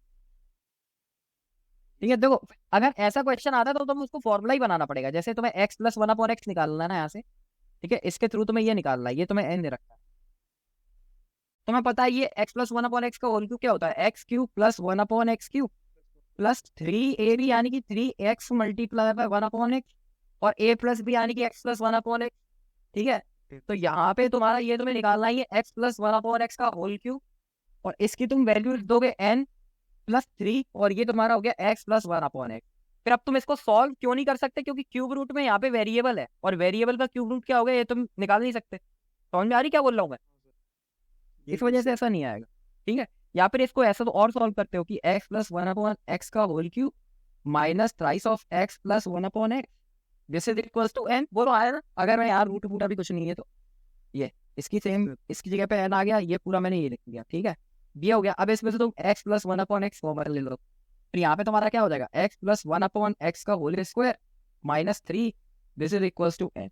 ठीक है, देखो अगर ऐसा क्वेश्चन आता है तो तुम्हें उसको फॉर्मूला ही बनाना पड़ेगा। जैसे तुम्हें x प्लस 1/x निकालना है ना यहाँ से, ठीक है, इसके थ्रू तुम्हें ये निकालना है, ये तुम्हें n दे रखा है, तुम्हें पता है ये x प्लस 1/x का होल क्यूब क्या होता है, x cube plus 1/x³ plus 3ab यानी कि 3x मल्टीप्लाई बाय 1/x, और a प्लस b यानी कि x प्लस 1/x, ठीक है। तो यहाँ पे तुम्हारा ये तुम्हें निकालना है ये x प्लस 1/x का होल क्यूब, और इसकी तुम वैल्यू लिख दोगे n प्लस 3, और ये तुम्हारा हो गया x प्लस 1/x। फिर अब तुम इसको सॉल्व क्यों नहीं कर सकते, क्योंकि क्यूब रूट में यहाँ पे वेरिएबल है, और वेरिएबल का क्यूब रूट क्या होगा ये तुम निकाल नहीं सकते। समझ में आ रही क्या बोल रहा हूँ मैं, इस वजह से ऐसा नहीं आएगा, ठीक है। या फिर इसको ऐसा तो और सॉल्व करते हो कि x प्लस 1/x का whole cube minus thrice of x plus 1/x, this is equals to n, बोलो आया ना। अगर मैं यार रूट भी कुछ नहीं है तो ये इसकी सेम, इसकी जगह पे n आ गया, ये पूरा मैंने ये लिख दिया, ठीक है, ये हो गया। अब इसमें से तुम x प्लस 1/x कॉमन ले लो, फिर यहाँ पे तुम्हारा क्या हो जाएगा, x प्लस 1/x का whole square minus 3, this is equals to n।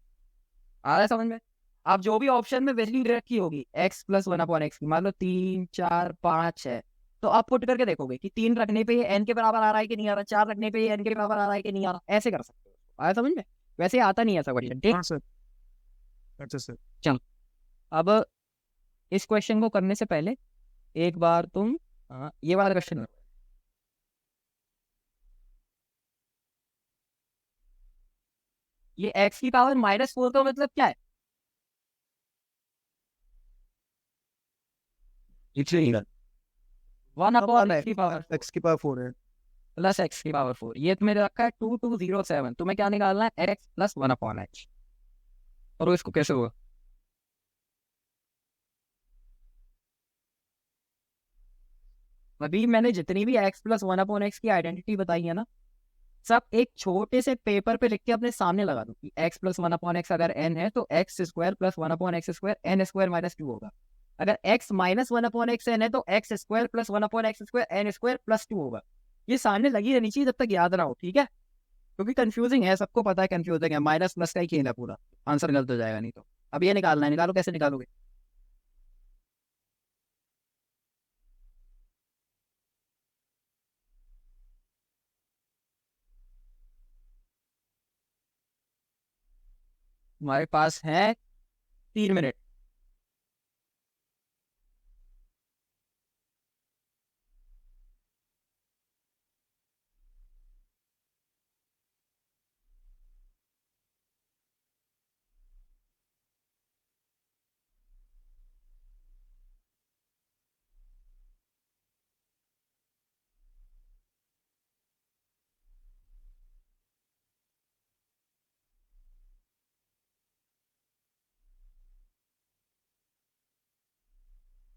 आ रहा है समझ में। आप जो भी ऑप्शन में वैल्यू रखी होगी x प्लस 1/x की, मान लो 3 4 5 है, तो आप पुट करके देखोगे कि 3 रखने पे ये n के बराबर आ रहा है कि नहीं आ रहा, 4 रखने पे ये n के बराबर आ रहा है कि नहीं आ रहा, ऐसे कर सकते हो। आया समझ में। वैसे आता नहीं ऐसा क्वेश्चन, ठीक। हाँ सर। अच्छा सर। अब इस क्वेश्चन को करने से पहले एक बार तुम ये वाला क्वेश्चन करो। ये x की पावर -4 का मतलब क्या है, वन अपॉन एक्स की पावर एक्स की पावर 4 है। प्लस x की पावर 4, ये तुम्हें रखा है 2207, तुम्हें क्या निकालना है x प्लस 1/x, और वो इसको कैसे होगा, अभी मैंने जितनी भी x प्लस 1/x की आइडेंटिटी बताई है ना, सब एक छोटे से पेपर पे लिख के अपने सामने लगा दो कि x plus one upon x अगर n है तो x square plus one upon x square n square minus two होगा। अगर x minus one upon x n है तो x square plus one upon x square n square plus two होगा। ये सामने लगी रहनी चाहिए जब तक याद ना हो, ठीक है, क्योंकि कंफ्यूजिंग है, सबको पता है कंफ्यूजिंग है, माइनस प्लस का ही खेल है पूरा, आंसर गलत हो जाएगा नहीं तो। अब ये निकालना है, निकालो, कैसे निकालोगे? हमारे पास है 3 मिनट।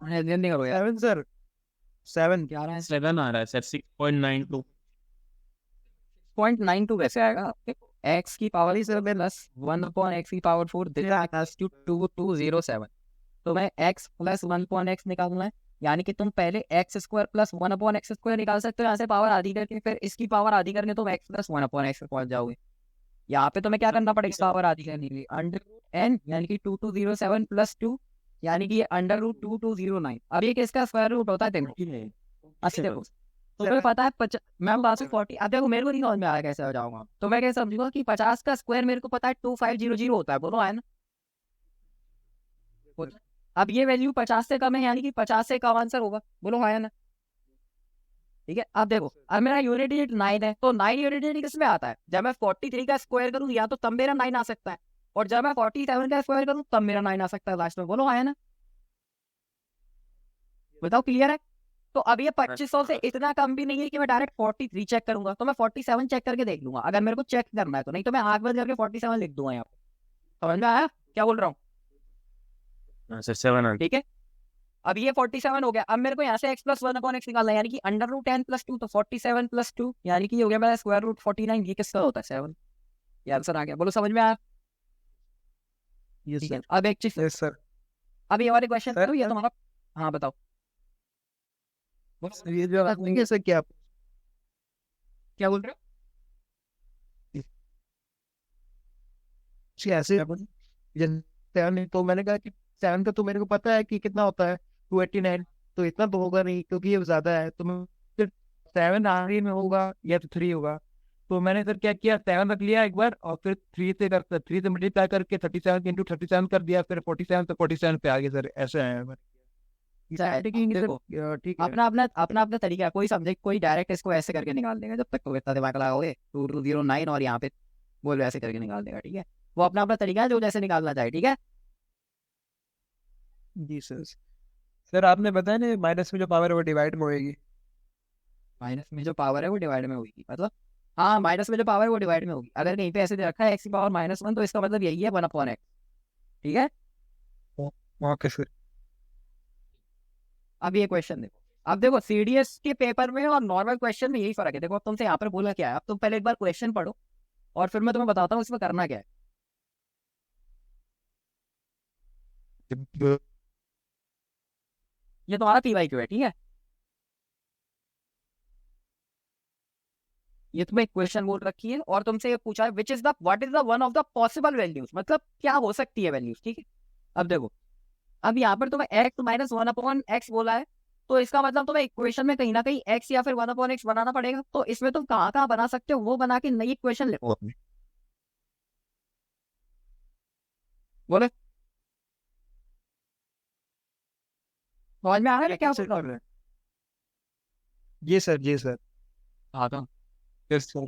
जल्दी करो यार। 7 सर, 7। क्या आ रहा है? 7 आ रहा है सर, 6.92। 0.92 कैसे आएगा? एक्स की power is plus one upon x की पावर 4 टू 2207। तो मैं x plus one upon x निकालना है, यानी कि तुम पहले x square plus one upon x square निकाल सकते हो यहाँ से पावर आधी करके, फिर इसकी पावर आधी करके तुम x plus one upon x पहुंच जाओगे। यहाँ पे तुम्हें क्या करना पड़ेगा पावर आधी करने के लिए? अंडर n यानी कि 2207 प्लस 2 यानी कि ये अंडर रूट 2209। अब ये किसका स्क्वायर रूट होता है देखो? अच्छा देखो, तुम्हें पता है मैं बात 40। अब देखो मेरे को नहीं समझ में आया कैसे हो जाऊंगा, तो मैं कैसे समझूंगा कि 50 का स्क्वायर मेरे को पता है 2500 होता है, बोलो है ना? अब ये वैल्यू 50 से कम है, यानी कि 50 से कम आंसर होगा, बोलो हाँ या ना? ठीक है, अब देखो, अब मेरा यूनिट डिजिट 9 है, तो 9 यूनिट डिजिट किसमें आता है? जब मैं 43 का स्क्वायर करूं या तो तब मेरा 9 आ सकता है, और जब मैं 47 का स्क्वायर करूं तब मेरा 9 आ सकता है लास्ट में, बोलो हाँ या ना? बताओ, क्लियर है? तो अब ये 2500 से इतना कम भी नहीं है कि मैं डायरेक्ट 43 चेक करूंगा, तो मैं 47 चेक करके देख लूंगा अगर मेरे को चेक करना है तो, नहीं तो मैं आग बंद करके 47 लिख दूंगा यहाँ पे। समझ में आया क्या बोल रहा हूँ? हाँ सर, 7 आ ठीक है, अब ये 47 हो गया। अब मेरे को यहाँ से x plus one upon x निकालना है, यानी कि अंडर रूट 10 प्लस 2, तो 47 प्लस 2 यानी कि ये हो गया मेरा स्क्वायर रूट 49। ये किसका होता है? 7। ये आंसर आ गया, बोलो समझ में आया? यस ठीक है, सर। अब एक चीज, यस सर। अब ये वाले क्वेश्चन सर? करो ये तुम्हारा। हाँ बताओ। सर ये जो आप लेंगे सर, क्या क्या बोल रहे हो? ऐसे जैसे 7, तो मैंने कहा कि 7 का तो मेरे को पता है कि कितना होता है, 289। तो इतना तो होगा नहीं क्योंकि ये ज्यादा है, तो मैं फिर 7 आखिरी में होगा या तो 3 होगा। तो मैंने सर क्या किया, 7 रख लिया एक बार, और फिर 3 से मल्टीप्लाई करके 37 इंटू 37 कर दिया, फिर 47 तो 47 पे आ गया सर, ऐसे है ठीक है देखो, सर, ठीक है। अपना अपना अपना अपना तरीका है, कोई समझे, कोई डायरेक्ट इसको ऐसे करके निकाल देगा, जब तक तो इतना दिमाग लगाओगे 2209 और यहाँ पे बोल ऐसे करके निकाल देगा, ठीक है? वो अपना अपना तरीका है, जो जैसे निकालना चाहे, ठीक है? जी सर। सर आपने बताया ना माइनस में जो पावर है वो डिवाइड में होएगी। माइनस में जो पावर है वो डिवाइड में होगी, मतलब हाँ, माइनस में जो पावर है वो डिवाइड में होगी। अगर कहीं पे ऐसे दे रखा है एक्स की पावर -1, तो इसका मतलब यही है 1 अपॉन एक्स, ठीक है? Okay sir. अब ये क्वेश्चन देखो, अब देखो सीडीएस के पेपर में और नॉर्मल क्वेश्चन में यही फर्क है। देखो अब तुमसे यहाँ पर बोला क्या है, अब तुम पहले एक बार क्वेश्चन पढ़ो और फिर मैं तुम्हें बताता हूँ इसमें करना क्या है। ये तुम्हारा पीवाईक्यू है, ठीक है? ये तुम्हें एक क्वेश्चन बोल रखी है और तुमसे ये पूछा है which is the what is the one of the possible values, मतलब क्या हो सकती है वैल्यूज, ठीक है? अब देखो, अब यहाँ पर तुम्हें x minus one upon x बोला है, तो इसका मतलब तुम्हें इक्वेशन में कहीं ना कहीं x या फिर 1 अपॉन एक्स बनाना पड़ेगा। तो इसमें तुम कहाँ कहाँ बना सकते हो वो बना के नई इक्वेशन लिखो अपनी, बोले समझ में आ रहा है क्या बोल रहा हूँ? जी सर, जी सर। हाँ तो यस सर।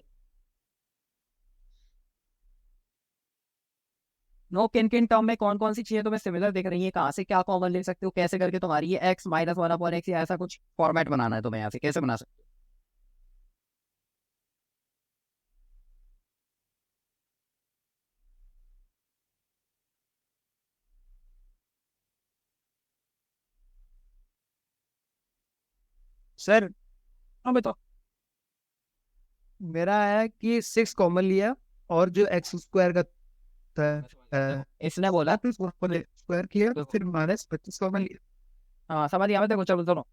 नो, किन किन टर्म में कौन कौन सी चीजें तुम्हें सिमिलर दिख रही है, कहाँ से क्या कॉमन ले सकते हो, कैसे करके तुम्हारी ये x माइनस 1 अपॉन एक्स या ऐसा कुछ फॉर्मेट बनाना है तुम्हें, यहाँ से कैसे बना सकते हो? सर हाँ बताओ। मेरा है कि 6 कॉमन लिया और जो एक्स स्क्वायर का था इसने बोला स्क्वायर किया फिर माइनस 25 कॉमन लिया। हाँ समझ गया मैं, देखो चलो सुनो,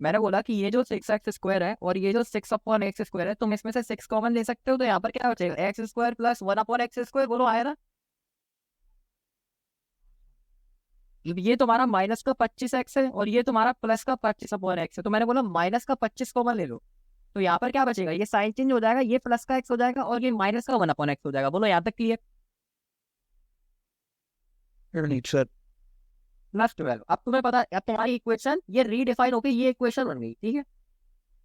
मैंने बोला कि ये जो 6x² है और ये जो 6/x² है, तुम इसमें से 6 कॉमन ले सकते हो, तो यहाँ पर क्या बचेगा, x² प्लस 1/x², बोलो आया ना। ये तुम्हारा माइनस का 25x है और ये तुम्हारा प्लस का 25/x है, तो मैंने बोला माइनस का 25 कॉमन ले लो, तो यहाँ पर क्या बचेगा, ये साइन चेंज हो जाएगा, ये प्लस का x हो जाएगा और ये माइनस का 1/x हो जाएगा। बोलो यहाँ तक क्लियर। सर +12। अब तुम्हें पता, अब तुम्हारी इक्वेशन ये रीडिफाइन होकर ये इक्वेशन बन गई, ठीक है।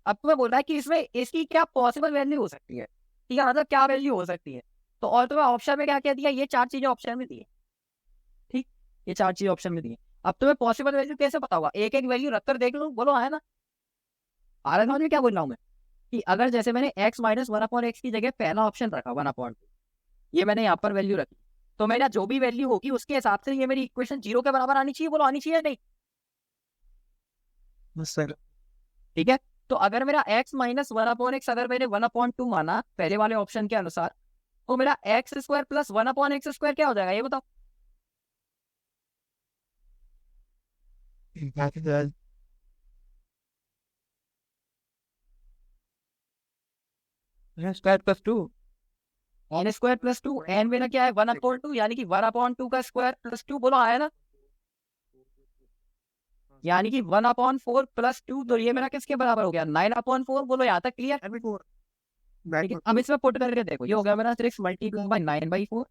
अब तुम्हें बोल रहा है कि इसमें इसकी क्या पॉसिबल वैल्यू हो सकती है, ठीक है, मतलब क्या वैल्यू हो सकती है। तो और तुम्हें ऑप्शन में क्या क्या दिया, ये 4 चीजें ऑप्शन में दी है, ठीक, ये 4 चीजें ऑप्शन में दी है। अब तुम्हें पॉसिबल वैल्यू कैसे पता होगा, एक एक वैल्यू रखकर देख लो, बोलो है ना। आ रहा है क्या बोल रहा हूँ मैं, कि अगर जैसे मैंने x माइनस 1/x की जगह पहला ऑप्शन रखा 1/2, ये मैंने यहाँ पर वैल्यू रखी, तो मेरा जो भी वैल्यू होगी उसके हिसाब से ये मेरी इक्वेशन 0 के बराबर आनी चाहिए, बोलो आनी चाहिए नहीं, सर ठीक है। तो अगर मेरा x माइनस 1/x अगर मैंने 1/2 माना पहले वाले ऑप्शन के अनुसार, तो मेरा x² प्लस 1/x² क्या हो जाएगा, ये बताओ। Square plus 2 n² plus 2, n मेरा क्या है 1/2, यानी कि 1/2 का स्क्वायर प्लस 2, बोलो आया ना, यानी कि 1/4 प्लस 2, तो ये मेरा किसके बराबर हो गया, 9/4, बोलो यहाँ तक क्लियर। ठीक है, अब इसमें पुट करके देखो, ये हो गया मेरा 6 multiply by 9/4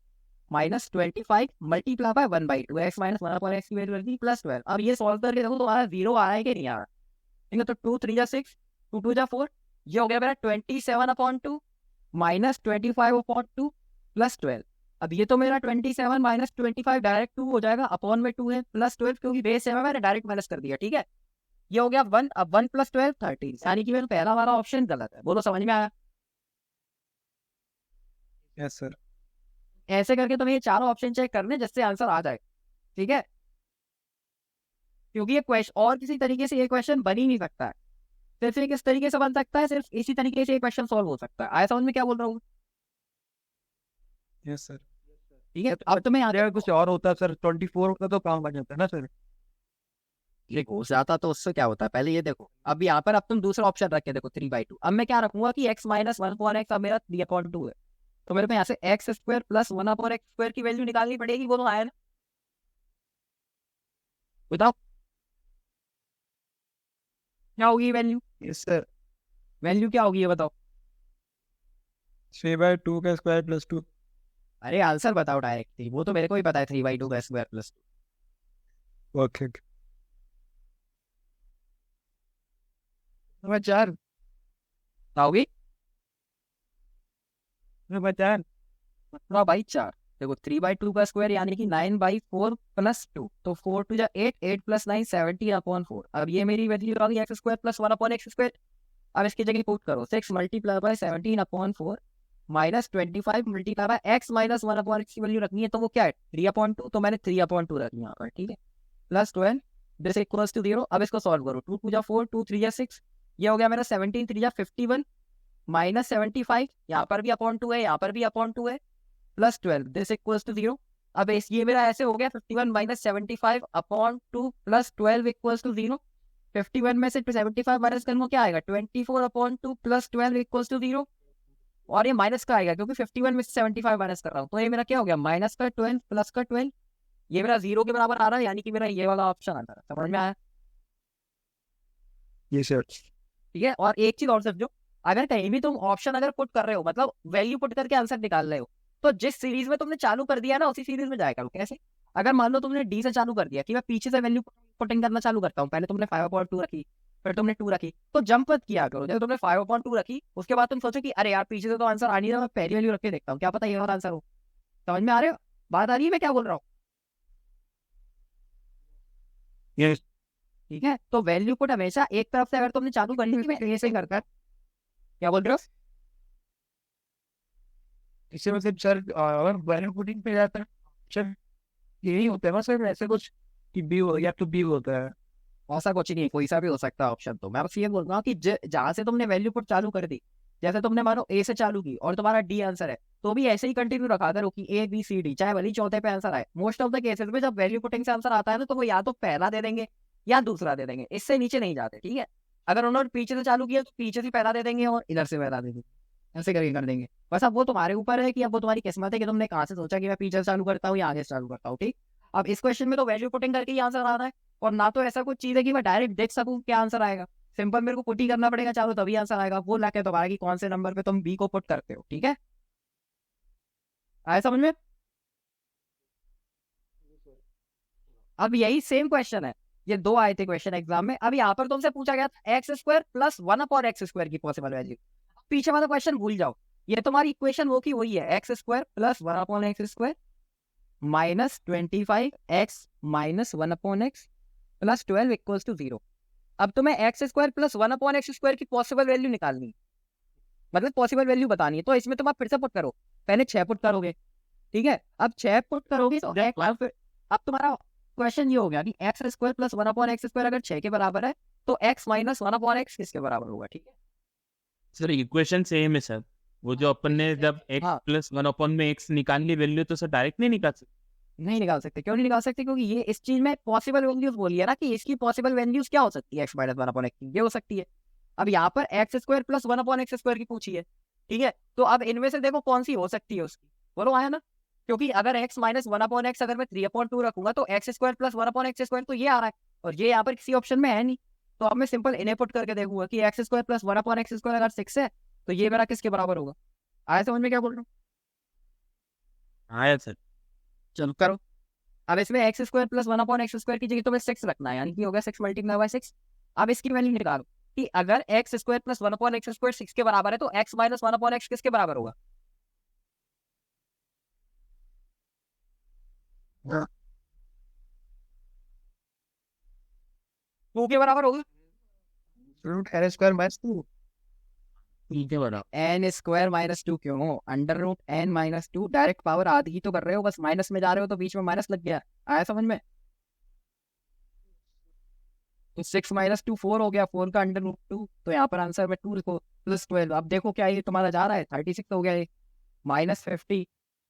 minus 25 multiply by 1/2, x minus 1/x की वैल्यू रखी +12। अब ये सॉल्व करके देखो तुम्हारा 0 आ रहा है कि नहीं आ रहा, ठीक है। तो 2 3 जा 6, 2 2 जा 4, ये हो गया मेरा 27/2 माइनस 25/2 +12। अब ये तो मेरा 27 माइनस 25 डायरेक्ट 2 हो जाएगा, अपॉन में 2 है, +12 क्योंकि बेस है मैंने डायरेक्ट माइनस कर दिया, ठीक है। ये हो गया 1, अब 1 + 12 13, यानी कि मेरा पहला वाला ऑप्शन गलत है, बोलो समझ में आया। Yes sir. ऐसे करके तुम्हें ये चारों ऑप्शन चेक करने जिससे आंसर आ जाए, ठीक है, क्योंकि ये क्वेश्चन और किसी तरीके से ये क्वेश्चन बन ही नहीं सकता है, सिर्फ एक इस तरीके से बन सकता है, सिर्फ इसी तरीके से ये क्वेश्चन सॉल्व हो सकता है। आया समझ में क्या बोल रहा हूँ, यस सर। ठीक है। अब तुम्हें यहाँ अगर कुछ और होता सर 24 होता तो काम बन जाता है ना सर। ये घुस जाता तो उससे क्या होता है, पहले ये देखो, अब यहाँ पर अब तुम दूसरा ऑप्शन रख के देखो 3/2। अब मैं क्या रखूंगा कि x माइनस 1/x अब मेरा 3/2 है, तो मेरे को यहाँ से x² प्लस 1/x² की वैल्यू निकालनी पड़ेगी, बोलो आया ना, बताओ क्या होगी वैल्यू, यस सर वैल्यू क्या होगी ये बताओ। 3/2 का स्क्वायर प्लस 2। अरे आंसर बताओ डायरेक्टली, वो तो मेरे को ही पता है 3/2 का स्क्वायर प्लस 2। ओके। नंबर 4 होगी नंबर 4 भाई 4, देखो 3/2 का स्क्वायर यानी कि 9/4 प्लस 2, तो 4 2 जा 8, 8 + 9 17/4। अब ये मेरी वैल्यू आ गई x² प्लस 1/x²। अब इसकी जगह पुट करो 6 multiply by 17/4 minus 25 multiply by x minus 1/x की वैल्यू रखनी है, तो वो क्या है 3/2, तो मैंने 3/2 रखी यहाँ पर, ठीक है, +12 दिस इक्वल्स टू 0। अब इसको सॉल्व करो, 2 2 जा 4, 2 3 जा 6, ये हो गया मेरा 17 3 जा 51 माइनस 75, यहाँ पर भी /2 है, यहाँ पर भी /2 है, +12 दिस इक्वल्स टू 0। अब ये मेरा ऐसे हो गया 51 माइनस 75/2 प्लस 12 इक्वल्स टू 0। 51 में से 75 माइनस करूंगा क्या आएगा 24/2 प्लस 12 इक्वल्स टू 0, और ये माइनस का आएगा क्योंकि 51 में से 75 माइनस कर रहा हूँ, तो ये मेरा क्या हो गया माइनस का 12 प्लस का 12, ये मेरा 0 के बराबर आ रहा है, यानी कि मेरा ये वाला ऑप्शन आता है, समझ में आया। ये सर ठीक है, और एक चीज और समझो, अगर कहीं भी तुम ऑप्शन अगर पुट कर रहे हो, मतलब वैल्यू पुट करके आंसर निकाल रहे हो, तो जिस सीरीज में तुमने चालू कर दिया ना उसी सीरीज में जाया करो। कैसे, अगर मान लो तुमने डी से चालू कर दिया कि मैं पीछे से वैल्यू पुटिंग करना चालू करता हूँ, पहले तुमने 5/2 रखी, फिर तुमने 2 रखी, तो जंप मत किया करो। जब तुमने 5/2 रखी उसके बाद तुम सोचो कि अरे यार पीछे से तो आंसर आ नहीं रहा, मैं पहली वैल्यू रख के देखता हूँ, क्या पता ये वाला आंसर हो। समझ में आ रहे हो, बात आ रही है मैं क्या बोल रहा हूँ। यस ठीक है, तो वैल्यू पुट हमेशा एक तरफ से अगर तुमने चालू करनी है, मैं ऐसे ही करता, क्या बोल रहे हो। इससे मतलब सर अगर वैल्यू पुटिंग पे जाता है सर यही होता है ना सर, ऐसे कुछ कि बी हो या तो बी होता है। ऐसा कुछ नहीं, कोई सा भी हो सकता है ऑप्शन, तो मैं बस ये बोल रहा हूँ कि जहां से तुमने वैल्यू पुट चालू कर दी जैसे तुमने मानो ए से चालू की और तुम्हारा डी आंसर है, तो भी ऐसे ही कंटिन्यू रखा करो कि ए बी सी डी, चाहे भले ही चौथे पे आंसर आए। मोस्ट ऑफ द केसेस में जब वैल्यू पुटिंग से आंसर आता है ना, तो वो या तो पहला दे देंगे या दूसरा दे देंगे, इससे नीचे नहीं जाते, ठीक है। अगर उन्होंने पीछे से चालू किया तो पीछे से पहला दे देंगे और इधर से पहला दे देंगे, ऐसे करके कर देंगे। बस अब वो तुम्हारे ऊपर है कि अब वो तुम्हारी किस्मत है कि तुमने कहाँ से सोचा कि मैं पीछे से चालू करता हूँ या आगे से चालू करता हूँ, ठीक। अब इस क्वेश्चन में तो वैल्यू पुटिंग करके ही आंसर आ रहा है, और ना तो ऐसा कुछ चीज है कि मैं डायरेक्ट देख सकूं क्या आंसर आएगा। सिंपल मेरे को पुट ही करना पड़ेगा चालू, तभी आंसर आएगा। वो लाके तुम्हारा कि कौन से नंबर पे तुम बी को पुट करते हो, ठीक है। आया समझ में? अब यही सेम क्वेश्चन है, ये दो आए थे क्वेश्चन एग्जाम में। अब यहाँ पर तुमसे पूछा गया था एक्स स्क्वायर प्लस 1/x² की पॉसिबल वैल्यू। पीछे वाला क्वेश्चन भूल जाओ, ये तुम्हारी इक्वेशन वो की वही है, x square plus 1/x² minus 25x minus 1/x plus 12 equals to 0। अब तुम्हें एक्स स्क्वायर प्लस 1/x² की पॉसिबल वैल्यू निकालनी, मतलब पॉसिबल वैल्यू बतानी है। तो इसमें तुम आप फिर से पुट करो, पहले 6 पुट करोगे, ठीक है। अब 6 पुट करोगे तो अब तुम्हारा क्वेश्चन ये हो गया कि एक्स स्क्वायर प्लस 1/x² अगर 6 के बराबर है तो x माइनस 1/x किसके बराबर होगा, ठीक है। सर इक्वेशन सेम है सर, वो जो अपन ने जब x हाँ। प्लस 1/x निकालनी वैल्यू तो सर डायरेक्ट नहीं निकाल सकते। नहीं निकाल सकते, क्यों नहीं निकाल सकते? क्योंकि ये इस चीज में पॉसिबल वैल्यूज बोली है ना, कि इसकी पॉसिबल वैल्यूज क्या हो सकती है, एक्स माइनस 1/x ये हो सकती है। अब यहाँ पर एक्स स्क्वायर प्लस 1/x² की पूछी है, ठीक है। तो अब इनमें से देखो कौन सी हो सकती है उसकी, बोलो आया ना। क्योंकि अगर x माइनस 1/x अगर मैं 3/2 रखूंगा तो एक्स स्क्वायर प्लस 1/x² तो ये आ रहा है, और ये यहाँ पर किसी ऑप्शन में है नहीं। तो अब मैं सिंपल इन्हें पुट करके देखूंगा कि एक्स स्क्वायर प्लस 1/x² अगर 6 है तो ये मेरा किसके बराबर होगा। आया समझ में क्या बोल रहा हूँ? हाँ सर। चलो करो। अब इसमें एक्स स्क्वायर प्लस 1/x² की जगह तुम्हें 6 रखना है, यानी कि होगा 6 मल्टीप्लाई बाय 6। अब इसकी वैल्यू निकालो कि अगर एक्स स्क्वायर प्लस 1/x² 6 के बराबर है तो x माइनस 1/x किसके बराबर होगा। टू के बराबर होगा। Root n square minus 2। ठीक है बड़ा। एन स्क्वायर माइनस 2 क्यों हो, under root n minus 2, direct power आधी ही तो कर रहे हो, बस माइनस में जा रहे हो तो बीच में माइनस लग गया। आया समझ में? तो 6 माइनस 2 4 हो गया, 4 का अंडर रूट 2, तो यहाँ पर आंसर में 2 लिखो प्लस 12। अब देखो क्या ये तुम्हारा जा रहा है, 36 हो गया ये, माइनस 50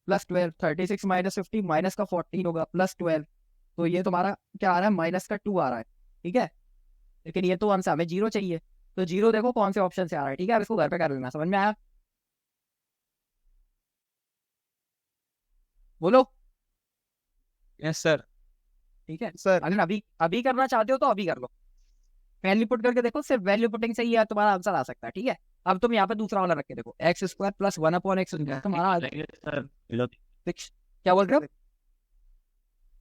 प्लस 12, 36 माइनस 50 माइनस का 14 होगा प्लस 12, तो ये तुम्हारा क्या आ रहा है, माइनस का 2 आ रहा है, ठीक है। लेकिन ये तो आंसर हमें 0 चाहिए, तो 0 देखो कौन से ऑप्शन से आ रहा है, ठीक है। अब इसको घर पे कर लेना, समझ में आया? बोलो। Yes sir. ठीक है सर अगर अभी अभी करना चाहते हो तो अभी कर लो, वैल्यू पुट करके देखो, सिर्फ वैल्यू पुटिंग से ही तुम्हारा आंसर आ सकता है, ठीक है। अब तुम यहाँ पे दूसरा वाला रख के देखो, एक्स स्क्वायर प्लस 1/x तुम्हारा आ जाएगा। सर क्या बोल रहे हो?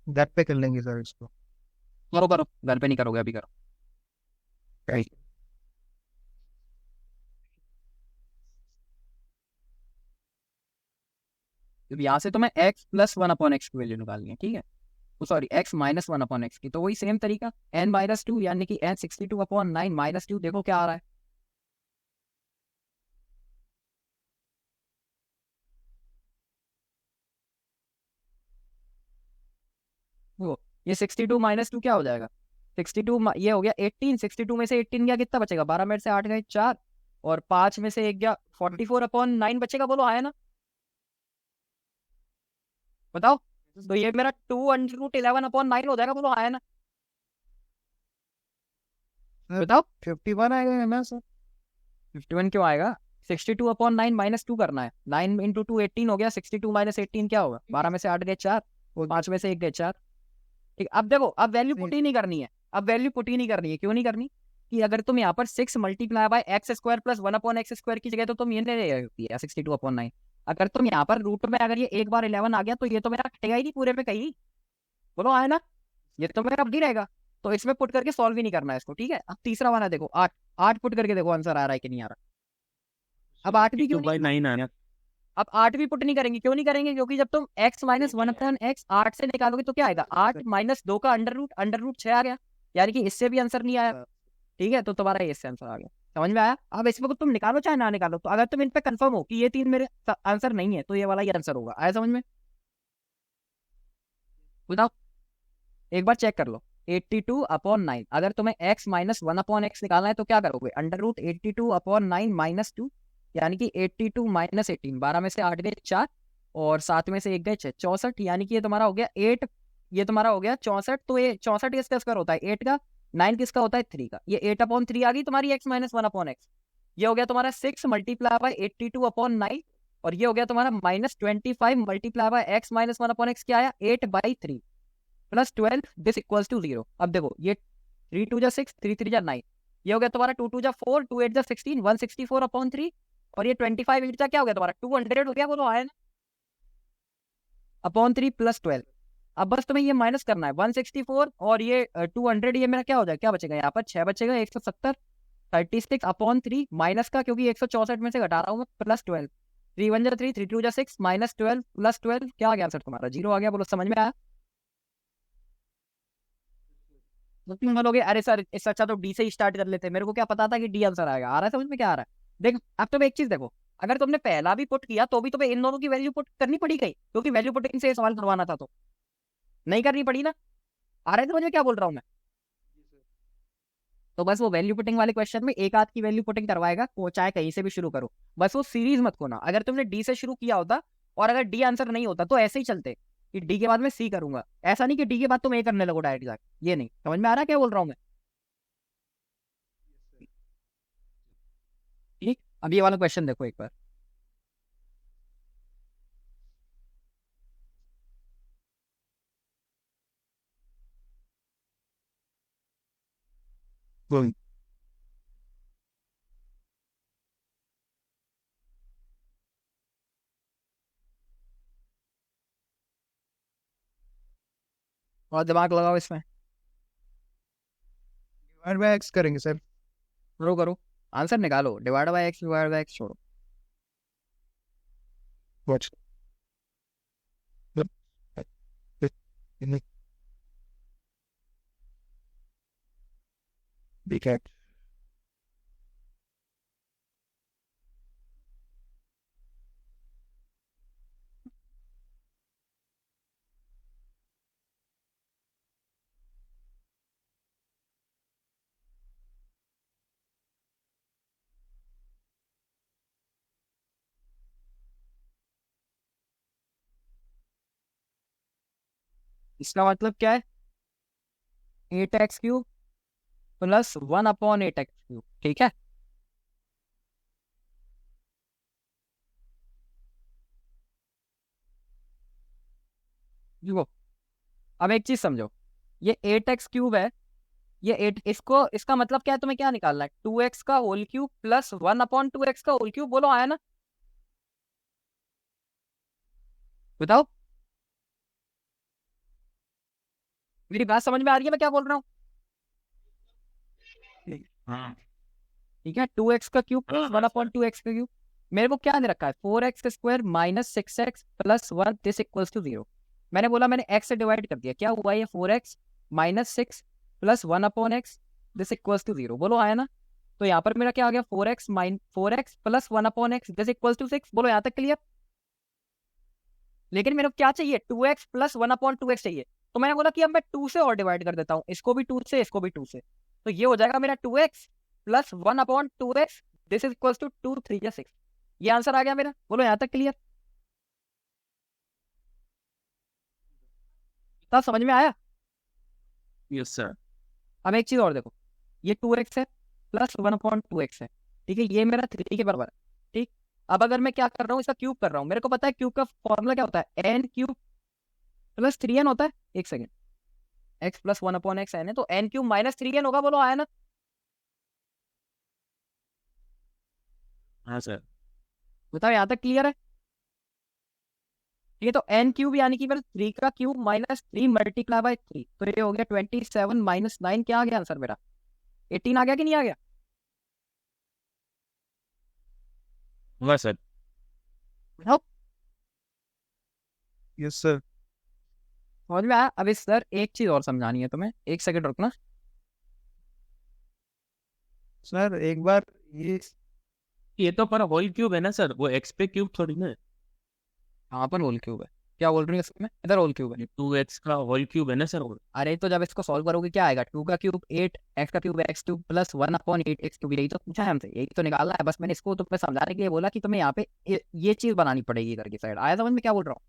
घर पे कर लेंगे सर इसको। करो करो, घर पे नहीं करोगे, अभी करो। तो यहाँ से तुम्हें x प्लस 1/x की वैल्यू निकालनी है, ठीक है। तो सॉरी x माइनस 1/x की, तो वही सेम तरीका n माइनस 2 यानी कि n 62/9 माइनस 2, देखो क्या आ रहा है। वो ये 62 माइनस 2 क्या हो जाएगा, 62 ये हो गया 18, 62 में से 18 गया कितना बचेगा, 12 में से 8 गए 4, और 5 में से 1 गया 44/9 बचेगा, बोलो आया ना। बताओ, तो ये मेरा 2√11/9 हो जाएगा, बोलो आया ना। बताओ 51 आएगा ना सर? 51 क्यों आएगा, 62/9 माइनस 2 करना है, 9 इंटू 2 18 हो गया, 62 माइनस 18 क्या होगा, 12 में से 8 गए 4 और 5 में से 1 गए 4, ठीक। अब देखो, अब वैल्यू पुट ही नहीं करनी है, अब वैल्यू पुट ही नहीं करनी है, क्यों नहीं करनी, कि अगर तुम यहाँ पर 6 multiply by x square plus 1/x² की जगह तो तुम ये ले रही है 62/9। अगर तुम यहाँ पर रूट में अगर ये एक बार 11 आ गया तो ये तो मेरा कटेगा ही नहीं पूरे में कहीं, बोलो आया ना, ये तो मेरा अपनी रहेगा। तो इसमें पुट करके सॉल्व ही नहीं करना है इसको, ठीक है। अब तीसरा वाला देखो, 8 8 पुट करके देखो आंसर आ रहा है कि नहीं आ रहा। अब 8 भी क्यों बाई नहीं, 9 आना। अब 8 भी पुट नहीं करेंगे, क्यों नहीं करेंगे, क्योंकि जब तुम x माइनस 1/x 8 से निकालोगे तो क्या आएगा, 8 माइनस 2 का अंडर रूट 6 आ गया, यानी कि इससे भी आंसर नहीं आया, ठीक है। तो तुम्हारा इससे आंसर आ गया, समझ में आया। अब इसमें को तुम निकालो चाहे ना निकालो, तो अगर तुम इन पे कंफर्म हो कि ये 3 मेरे आंसर नहीं है तो ये वाला ये आंसर होगा। आया समझ में? बताओ एक बार चेक कर लो, 82/9 अगर तुम्हें x माइनस 1/x निकालना है तो क्या करोगे, अंडर रूट 82/9 माइनस 2, यानी कि 82 माइनस 18, 12 में से 8 गए 4 और 7 में से 1 गए 6, 64, यानी कि ये तुम्हारा हो गया 8, ये तुम्हारा हो गया 64। तो ये 64 किसका स्क्वायर होता है 8 का, 9 किसका होता है 3 का, ये 8/3 आ गई तुम्हारी x माइनस 1/x। ये हो गया तुम्हारा 6 मल्टीप्लाई बाय 82/9 और ये हो गया तुम्हारा -25 multiply by x minus 1/x क्या आया 8/3 प्लस 12 दिस इक्वल्स टू 0। अब देखो ये 3 2 जा 6, 3 3 जा 9, ये हो गया तुम्हारा 2 2 जा 4, 2 8 जा 16, 164/3 और ये 25 8 जा क्या हो गया तुम्हारा 200 हो गया, वो तो आया ना /3 प्लस 12। अब बस तुम्हें ये माइनस करना है 164 और ये 200, ये मेरा क्या हो जाएगा, क्या बचेगा यहाँ पर 6 बचेगा, 170 36/3 माइनस का, क्योंकि 164 में से घटा रहा हूँ मैं, प्लस 12, 3 1 जा 3, 3 2 जा 6 माइनस 12 प्लस 12 क्या आ गया आंसर तुम्हारा 0 आ गया। बोलो समझ में आया? तो तुम बोलोगे अरे सर इससे अच्छा तो डी से ही स्टार्ट कर लेते, मेरे को क्या पता था कि डी आंसर आएगा। आ रहा है समझ में क्या आ रहा है? देख अब तुम्हें एक चीज देखो, अगर तुमने पहला भी पुट किया तो भी तुम्हें इन दोनों की वैल्यू पुट करनी पड़ी गई, क्योंकि वैल्यू पुटिंग से ये सवाल करवाना था, तो नहीं करनी पड़ी ना। आ रहा है समझ में क्या बोल रहा हूँ मैं? तो बस वो वैल्यू पुटिंग वाले क्वेश्चन में एक आध की वैल्यू पुटिंग करवाएगा, वो चाहे कहीं से भी शुरू करो, बस वो सीरीज मत खोना। अगर तुमने डी से शुरू किया होता और अगर डी आंसर नहीं होता तो ऐसे ही चलते कि डी के बाद में सी करूंगा, ऐसा नहीं कि डी के बाद तुम ए करने लगो डायरेक्ट जाके। ये नहीं, समझ में आ रहा है क्या बोल रहा हूँ मैं? ठीक, अब ये वाला क्वेश्चन देखो एक बार। बोल। और दिमाग लगाओ इसमें, डिवाइड बाय एक्स करेंगे सर। करो करो, आंसर निकालो, divide by x, divide by x छोड़ो। वॉच। ठीक है। इसका मतलब क्या है 8x³ प्लस 1/8x³, ठीक है। देखो अब एक चीज समझो, ये 8x³ है, ये 8, इसको इसका मतलब क्या है, तुम्हें क्या निकालना है 2x का होल क्यूब प्लस 1/2x का होल क्यूब, बोलो आया ना? बताओ मेरी बात समझ में आ रही है मैं क्या बोल रहा हूँ? हाँ ठीक है, 2x का क्यूब प्लस 1/2x का क्यूब, मेरे को क्या दे रखा है 4x² minus 6x plus 1 this equals to 0। मैंने बोला मैंने x से डिवाइड कर दिया, क्या हुआ ये 4x minus 6 plus 1/x this equals to 0, बोलो आया ना? तो यहाँ पर मेरा क्या आ गया 4x plus 1/x this equals to 6, बोलो यहाँ तक क्लियर? लेकिन मेरे को क्या चाहिए 2x प्लस 1/2x चाहिए, तो मैंने बोला कि अब मैं 2 से और डिवाइड कर देता हूँ, इसको भी 2 से, इसको भी 2 से, तो ये हो जाएगा मेरा 2x plus 1/2x this is equals to 2 3 या 6, ये आंसर आ गया मेरा, बोलो यहाँ तक क्लियर? तब समझ में आया? Yes sir. अब एक चीज और देखो, ये 2x है प्लस 1/2x है, ठीक है, ये मेरा 3 के बराबर है, ठीक। अब अगर मैं क्या कर रहा हूँ इसका क्यूब कर रहा हूँ, मेरे को पता है क्यूब का फॉर्मूला क्या होता है n³ प्लस 3n होता है, एक second, x plus 1/x n है तो n³ माइनस 3n होगा, बोलो आया ना? हाँ सर। बताओ यहाँ तक क्लियर है? ये तो n³ यानी कि मेरा 3 का क्यूब माइनस 3 मल्टीप्लाई बाय 3, तो ये हो गया 27 माइनस 9, क्या आ गया आंसर मेरा 18 आ गया कि नहीं आ गया? होगा सर। बताओ यस सर। समझ में आया? अभी सर एक चीज और समझानी है तुम्हें, एक सेकंड रुकना। सर एक बार ये तो पर होल क्यूब है ना सर, वो एक्स पे क्यूब थोड़ी ना है। कहाँ पर होल क्यूब है? क्या बोल रही है इसमें, इधर होल क्यूब है। 2x का होल क्यूब है ना सर। अरे तो जब इसको सॉल्व करोगे क्या आएगा, 2 का क्यूब 8, x का cube x cube plus 1/8 x cube, यही तो पूछा है हमसे, यही तो निकालना है। बस मैंने इसको तुम्हें समझाने के लिए बोला कि तुम्हें यहाँ पे ये चीज बनानी पड़ेगी करके साइड। आया समझ में क्या बोल रहा हूँ?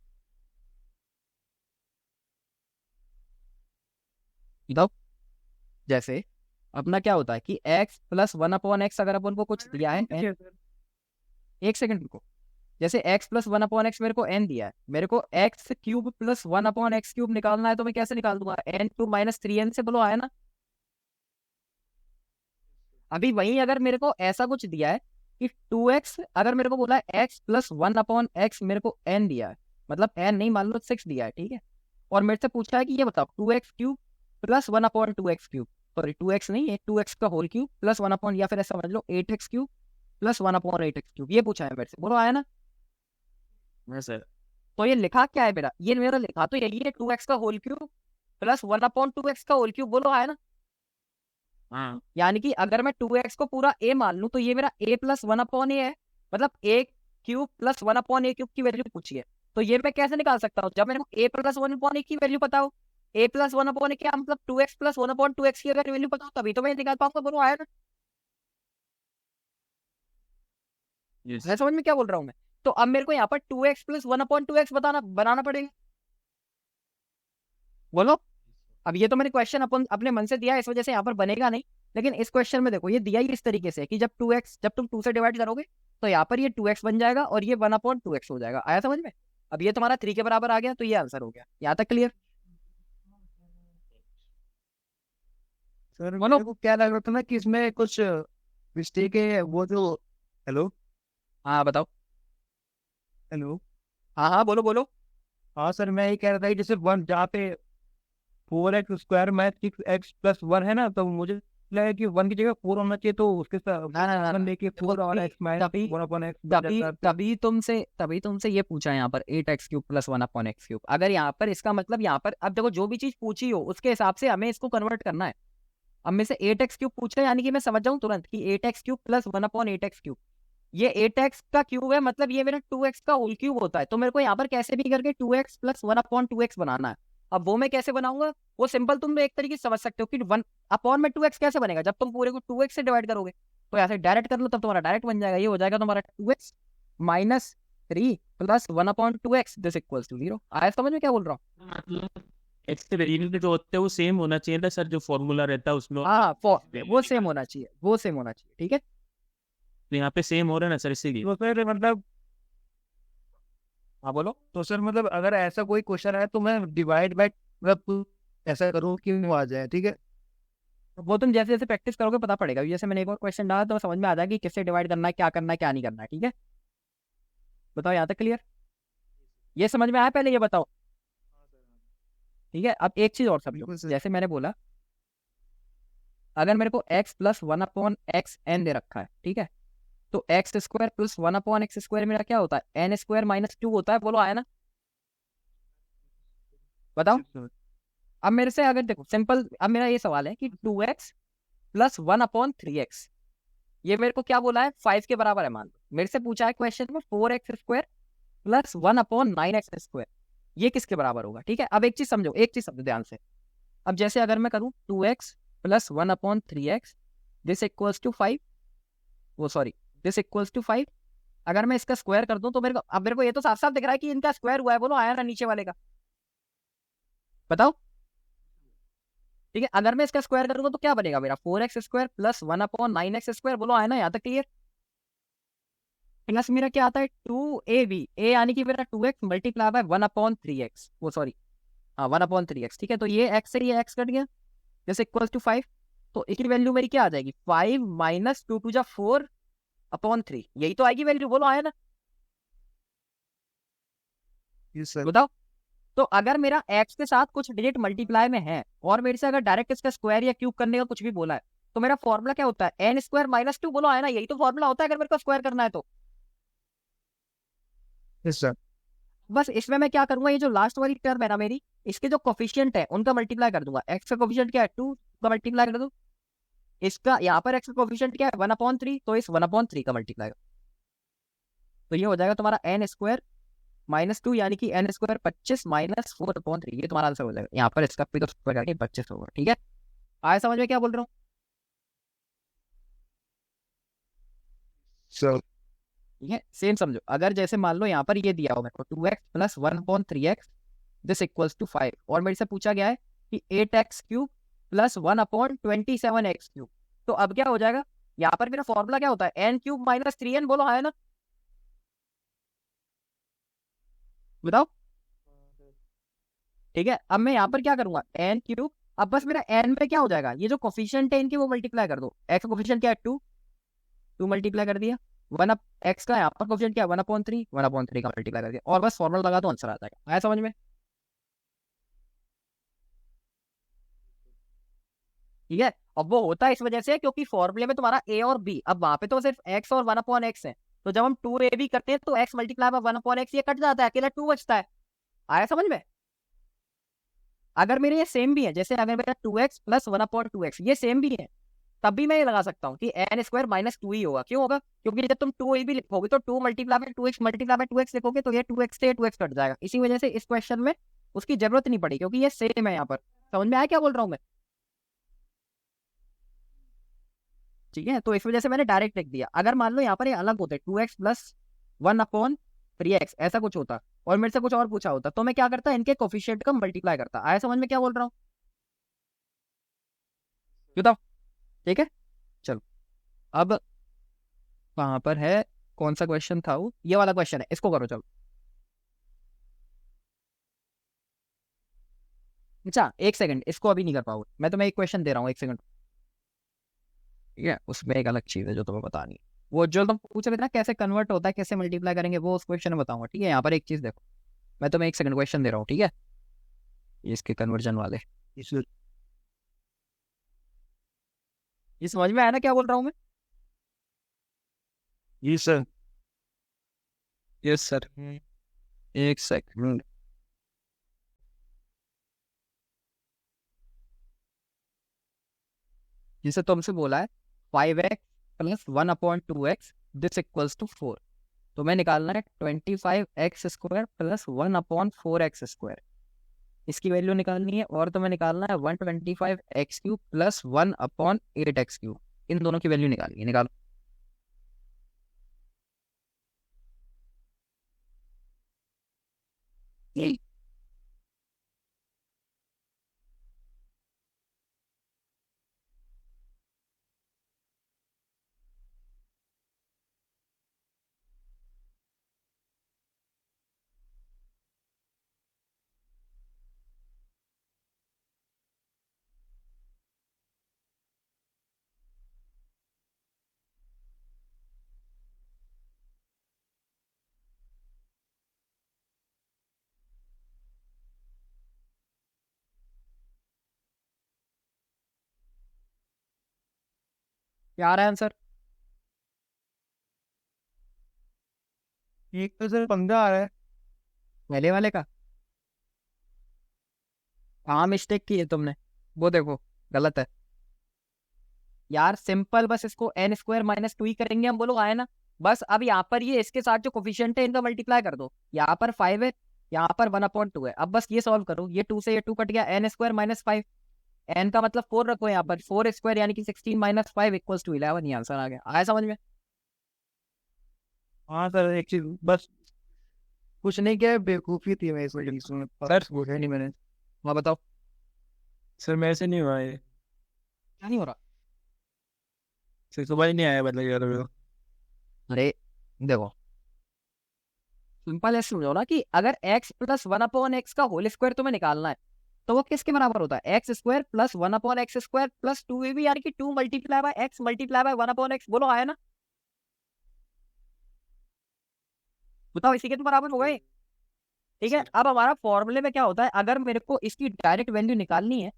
बताओ। जैसे अपना क्या होता है कि x प्लस 1/x अगर अपन को कुछ दिया है एक सेकंड रुको। जैसे x प्लस 1/x मेरे को n दिया है, मेरे को x cube plus 1/x cube निकालना है, तो मैं कैसे निकाल दूंगा, n2 - 3n से, बोलो आया ना। अभी वहीं अगर मेरे को ऐसा कुछ दिया है कि 2x, अगर मेरे को बोला है x प्लस 1/x, मेरे को n दिया है, मतलब n नहीं मान लो 6 दिया है, ठीक है। और मेरे से पूछा है कि ये बताओ 2x cube plus 1/2x cube, sorry 2x नहीं है, 2x का होल क्यूब प्लस 1 या फिर ऐसा समझ लो 8x cube plus 1/8x cube, ये पूछा है मेरे से, बोलो आया ना। हाँ सर। तो ये लिखा क्या है मेरा, ये मेरा लिखा तो यही है 2x का होल क्यूब प्लस 1/2x का होल क्यूब, बोलो आया ना। हाँ यानी कि अगर मैं 2x को पूरा a मान लूं तो ये मेरा a प्लस 1/a है, मतलब a cube plus 1/a cube की वैल्यू पूछी है। तो ये मैं कैसे निकाल सकता हूँ, जब मेरे को a प्लस 1/a की वैल्यू पता हो, a प्लस 1/a क्या मतलब 2x प्लस 1/2x की अगर वैल्यू पता हो तभी तो मैं निकाल पाऊंगा, बोलो आया ना। यस। मैं समझ में क्या बोल रहा हूँ मैं। तो अब मेरे को यहाँ पर 2x प्लस 1/2x बनाना पड़ेगा, बोलो। अब ये तो मैंने क्वेश्चन अपन अपने मन से दिया है, इस वजह से यहाँ पर बनेगा नहीं। लेकिन इस क्वेश्चन में देखो ये दिया ही इस तरीके से है कि जब तुम 2 से डिवाइड करोगे तो यहाँ पर ये 2x बन जाएगा और ये 1/2x हो जाएगा। आया समझ में। अब ये तुम्हारा 3 के बराबर आ गया, तो ये आंसर हो गया। यहाँ तक क्लियर। सर बोलो। मेरे को क्या लग रहा था ना कि इसमें कुछ मिस्टेक है, वो जो, हेलो हाँ बताओ। हेलो, हाँ हाँ बोलो बोलो। हाँ सर मैं ये कह रहा था कि जैसे वन जहाँ पे 4x² में 6x+1 है ना, तो मुझे लगा कि 1 की जगह 4 होना चाहिए, तो उसके साथ ना ना ना वन ना। लेके 4 और x माइनस तभी 1/x बन तभी जाता है। तभी तुमसे ये पूछा है यहाँ पर 8x cube plus 1/x cube. अगर यहाँ पर इसका मतलब यहाँ पर अब देखो जो भी चीज पूछी हो उसके हिसाब से हमें इसको कन्वर्ट करना है। अब में से 8x क्यूब पूछा है यानी कि मैं समझ जाऊं तुरंत कि 8x cube plus 1/8x cube, ये 8x का क्यूब है, मतलब ये मेरा 2x का होल क्यूब होता है। तो मेरे को यहाँ पर कैसे भी करके 2x प्लस 1/2x बनाना है। अब वो मैं कैसे बनाऊंगा, वो सिंपल तुम एक तरीके से समझ सकते हो कि 1/2x कैसे बनेगा, जब तुम पूरे को 2x से डिवाइड करोगे तो ऐसे डायरेक्ट कर लो, तब तुम्हारा डायरेक्ट बन जाएगा। ये हो जाएगा तुम्हारा 2x minus 3 plus 1/2x this equals to 0। आया समझ में क्या बोल रहा हूँ। मतलब एक्स के वेरिएबल जो होते हैं वो सेम होना चाहिए था सर, जो फॉर्मूला रहता है उसमें। हाँ वो सेम होना चाहिए, वो सेम होना चाहिए, ठीक है। तो यहाँ पे सेम हो रहा है ना सर, इसीलिए। तो सर मतलब, हाँ बोलो। तो सर मतलब अगर ऐसा कोई क्वेश्चन है तो मैं डिवाइड बाय मतलब ऐसा करूँ कि वो आ जाए, ठीक है। वो तुम जैसे जैसे प्रैक्टिस करोगे पता पड़ेगा। जैसे मैंने एक और क्वेश्चन डाला तो समझ में आ जाएगा कि किससे डिवाइड करना है, क्या करना है, क्या नहीं करना है, ठीक है। बताओ यहाँ तक क्लियर, ये समझ में आया, पहले ये बताओ, ठीक है। अब एक चीज और समझो, बिल्कुल सर। जैसे मैंने बोला अगर मेरे को x प्लस 1/x n दे रखा है, ठीक है, तो x² प्लस 1/x² मेरा क्या होता है, n² - 2 होता है, बोलो आया ना। बताओ। अब मेरे से अगर देखो सिंपल, अब मेरा ये सवाल है कि 2x प्लस 1/3x, ये मेरे को क्या बोला है 5 के बराबर है, मान लो मेरे से पूछा है क्वेश्चन में 4x² प्लस 1/9x², ये किसके बराबर होगा, ठीक है। अब एक चीज समझो, एक चीज समझो ध्यान से। अब जैसे अगर मैं करूं 2x plus 1/3x this equals to 5, वो सॉरी दिस इक्वल्स टू 5, अगर मैं इसका स्क्वायर कर दूं तो मेरे को, अब मेरे को ये तो साफ साफ दिख रहा है कि इनका स्क्वायर हुआ है, बोलो आया ना नीचे वाले का। बताओ। ठीक है, अगर मैं इसका स्क्वायर करूंगा तो क्या बनेगा मेरा 4x² प्लस 1/9x², बोलो आया ना यहाँ तक क्लियर। प्लस मेरा क्या आता है 2ab, a यानी कि मेरा 2x मल्टीप्लाई बाय 1/3x, वो सॉरी हाँ 1/3x, ठीक है। तो ये x से ये x कट गया, जैसे इक्वल्स टू 5, तो इसकी वैल्यू मेरी क्या आ जाएगी 5 माइनस 2 टू जा 4/3, यही तो आएगी वैल्यू, बोलो आया ना। Yes sir. बताओ। तो अगर मेरा x के साथ कुछ डिजिट मल्टीप्लाई में है और मेरे से अगर डायरेक्ट इसका स्क्वायर या क्यूब करने का कुछ भी बोला है, तो मेरा फॉर्मूला क्या होता है n² - 2, बोलो आया ना, यही तो फॉर्मूला होता है अगर मेरे को स्क्वायर करना है तो। Yes sir. बस इसमें मैं क्या करूंगा, ये जो लास्ट वाली टर्म है ना मेरी, इसके जो कोफिशिएंट है उनका मल्टीप्लाई कर दूंगा। x का कोफिशिएंट क्या है 2 का मल्टीप्लाई कर दूं, इसका यहाँ पर x का कोफिशिएंट क्या है 1/3, तो इस 1/3 का मल्टीप्लाई, तो ये हो जाएगा तुम्हारा n² -2 यानी कि n स्क्वायर 25 -4/3, ये तुम्हारा आंसर हो जाएगा। यहाँ पर इसका भी तो स्क्वायर करके 25 होगा। ठीक है, आया समझ में क्या बोल रहा हूँ? सर ठीक है, सेम समझो। अगर जैसे मान लो यहाँ पर ये दिया हो मेरे को 2x + 1/3x this equals to 5, और मेरे से पूछा गया है कि 8x³ + 1/27x³। तो अब क्या हो जाएगा, यहाँ पर मेरा फॉर्मूला क्या होता है, n³ - 3n, बोलो है ना, बताओ। ठीक है, अब मैं यहाँ पर क्या करूंगा, n³, अब बस मेरा n में क्या हो जाएगा, ये जो कोफिशिएंट है इनके वो मल्टीप्लाई कर दो। x का कोफिशिएंट क्या है 2, 2 मल्टीप्लाई कर दिया, 1 अप x का यहाँ पर कोफिशिएंट क्या है 1/3, 1/3 का मल्टीप्लाई कर दिया, और बस फॉर्मूला लगा तो आंसर आ जाएगा। आया समझ में? ठीक है, अब वो होता है इस वजह से क्योंकि फॉर्मूले में तुम्हारा a और b, अब वहां पे तो सिर्फ x और 1/x है, तो जब हम 2ab करते हैं तो x × 1/x ये कट जाता है, अकेला 2 बचता है। आया समझ में? अगर मेरे ये सेम भी है, जैसे अगर मेरा 2x + 1/2x ये सेम भी है, तब भी मैं ये लगा सकता हूँ कि n² - 2 ही होगा। क्यों होगा? क्योंकि जब तुम 2ab लिखोगे तो 2 × 2x × 2x लिखोगे तो ये 2x से 2x कट जाएगा। इसी वजह से इस क्वेश्चन में उसकी जरूरत नहीं पड़ी, क्योंकि ये सेम है। यहाँ पर समझ में आया क्या बोल रहा हूँ मैं? ठीक है, तो इस वजह से मैंने डायरेक्ट लिख दिया। अगर मान लो यहाँ पर ये अलग होते 2x + 1/3x ऐसा कुछ होता, और मेरे से कुछ और पूछा होता, तो मैं क्या करता, इनके कोफिशिएंट का मल्टीप्लाई करता। आया समझ में क्या बोल रहा हूँ? बताओ। ठीक है, चलो अब वहां पर है, कौन सा क्वेश्चन था वो, ये वाला क्वेश्चन है, इसको करो। चलो अच्छा, एक सेकंड, इसको अभी नहीं कर पाओगे, मैं तुम्हें एक क्वेश्चन दे रहा हूँ, एक सेकंड। ठीक है, उसमें एक अलग चीज है जो तुम्हें बतानी है, वो जो तुम पूछ रहे थे ना कैसे कन्वर्ट होता है, कैसे मल्टीप्लाई करेंगे, वो उस क्वेश्चन में बताऊंगा। ठीक है, यहाँ पर एक चीज देखो, मैं तुम्हें एक सेकंड क्वेश्चन दे रहा हूँ। ठीक है, ये इसके कन्वर्जन वाले, ये समझ में आया ना क्या बोल रहा हूँ मैं? जी सर। Yes sir. एक सेकंड, जिसे तुमसे बोला है 5x + 1/2x this equals to 4, तो मैं निकालना है 25x² + 1/4x², इसकी वैल्यू निकालनी है, और तुम्हें निकालना है 125x³ + 1/8x³, इन दोनों की वैल्यू निकालनी है। निकालो। क्या आ रहा है आंसर? एक तो सर 15 आ रहा है। पहले वाले का हाँ, मिस्टेक की है तुमने, वो देखो गलत है यार। सिंपल, बस इसको n² - 2 ही करेंगे हम, बोलो आए ना। बस अब यहाँ पर ये इसके साथ जो कोफिशिएंट है इनका मल्टीप्लाई कर दो, यहाँ पर 5 है, यहाँ पर 1/2 है। अब बस ये सॉल्व करो, ये 2 से ये 2 कट गया, n² - 5, n का मतलब 4 रखो यहाँ पर, 4² यानी कि 16 - 5 = 11, ये आंसर आ गया। आया समझ में? हाँ सर, एक चीज बस, कुछ नहीं किया है, बेवकूफ़ी थी मैं इस वजह से सर बोला नहीं मैंने। वहाँ बताओ सर मेरे से नहीं हुआ ये, क्या नहीं हो रहा। सर सुबह ही नहीं आया मतलब यार मेरे को। अरे देखो, सिंपल ऐसे समझो ना कि अगर x + 1/x का होल स्क्वायर तुम्हें निकालना है, तो वो किसके बराबर होता है, x² + 1/x² + 2ab, यानी कि 2 × x × 1/x। बोलो आया ना? बताओ, इसी के तो बराबर हो गए। ठीक है, अब हमारा फॉर्मूले में क्या होता है, अगर मेरे को इसकी डायरेक्ट वैल्यू निकालनी है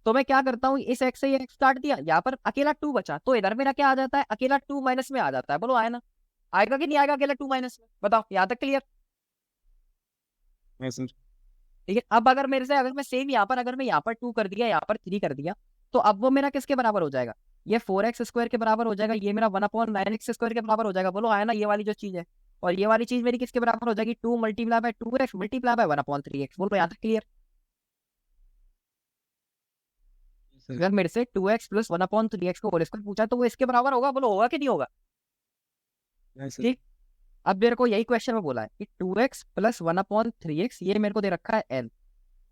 तो मैं क्या करता हूँ, इस x से ये x काट दिया, यहाँ पर अकेला 2 बचा, तो इधर मेरा क्या आ जाता है, अकेला 2 माइनस में आ जाता है। बोलो आया ना? आएगा कि नहीं आएगा अकेला 2 माइनस में? बताओ, यहाँ तक क्लियर? मैं सर ठीक है, अब अगर मेरे से, अगर मैं सेम यहाँ पर, अगर मैं यहाँ पर 2 कर दिया, यहाँ पर 3 कर दिया, तो अब वो मेरा किसके बराबर हो जाएगा, ये 4x² के बराबर हो जाएगा, ये मेरा 1/9x² के बराबर हो जाएगा। बोलो आया ना, ये वाली जो चीज है। और ये वाली चीज मेरी किसके बराबर हो जाएगी, 2 multiply bye 2x multiply by 1/3x। बोलो यहाँ तक क्लियर। सर अगर मेरे से 2x प्लस 1/3x को होल स्क्वायर पूछा तो वो इसके बराबर होगा, बोलो होगा कि नहीं होगा। यस सर ठीक। अब मेरे को यही क्वेश्चन में बोला है कि 2x प्लस 1/3x, ये मेरे को दे रखा है n,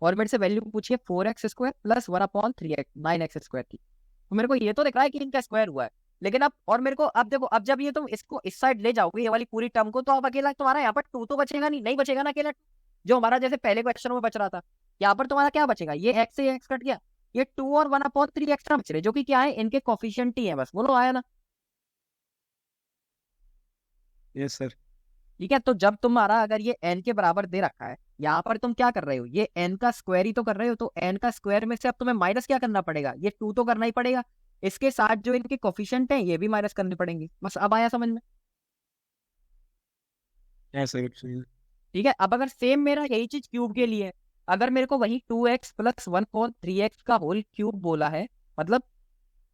और मेरे से वैल्यू पूछिए 4x square plus 1/3x 9x square की। तो मेरे को ये तो दिख रहा है कि इनका स्क्वायर हुआ है, लेकिन अब और मेरे को अब देखो, अब जब ये तुम इसको इस साइड ले जाओगे ये वाली पूरी टर्म को, तो अब अकेला तुम्हारा यहाँ पर 2 तो बचेगा नहीं, नहीं बचेगा ना अकेला, जो हमारा जैसे पहले क्वेश्चन में बच रहा था। यहाँ पर तुम्हारा क्या बचेगा, ये x से x कट गया, ये 2 और 1/3 एक्स्ट्रा बच रहे, जो कि क्या है, इनके कोफिशिएंट ही है बस। बोलो आया ना। यस सर ठीक है, तो जब तुम्हारा अगर ये n के बराबर दे रखा है, यहाँ पर तुम क्या कर रहे हो, ये n का स्क्वायर ही तो कर रहे हो, तो n का स्क्वायर में से अब तुम्हें माइनस क्या करना पड़ेगा, ये 2 तो करना ही पड़ेगा, इसके साथ जो इनके कोफिशिएंट हैं ये भी माइनस करने पड़ेंगे। बस अब आया समझ में। यस सर ठीक है, अब अगर सेम मेरा यही चीज क्यूब के लिए है, अगर मेरे को वही 2x प्लस 1/3x का होल क्यूब बोला है, मतलब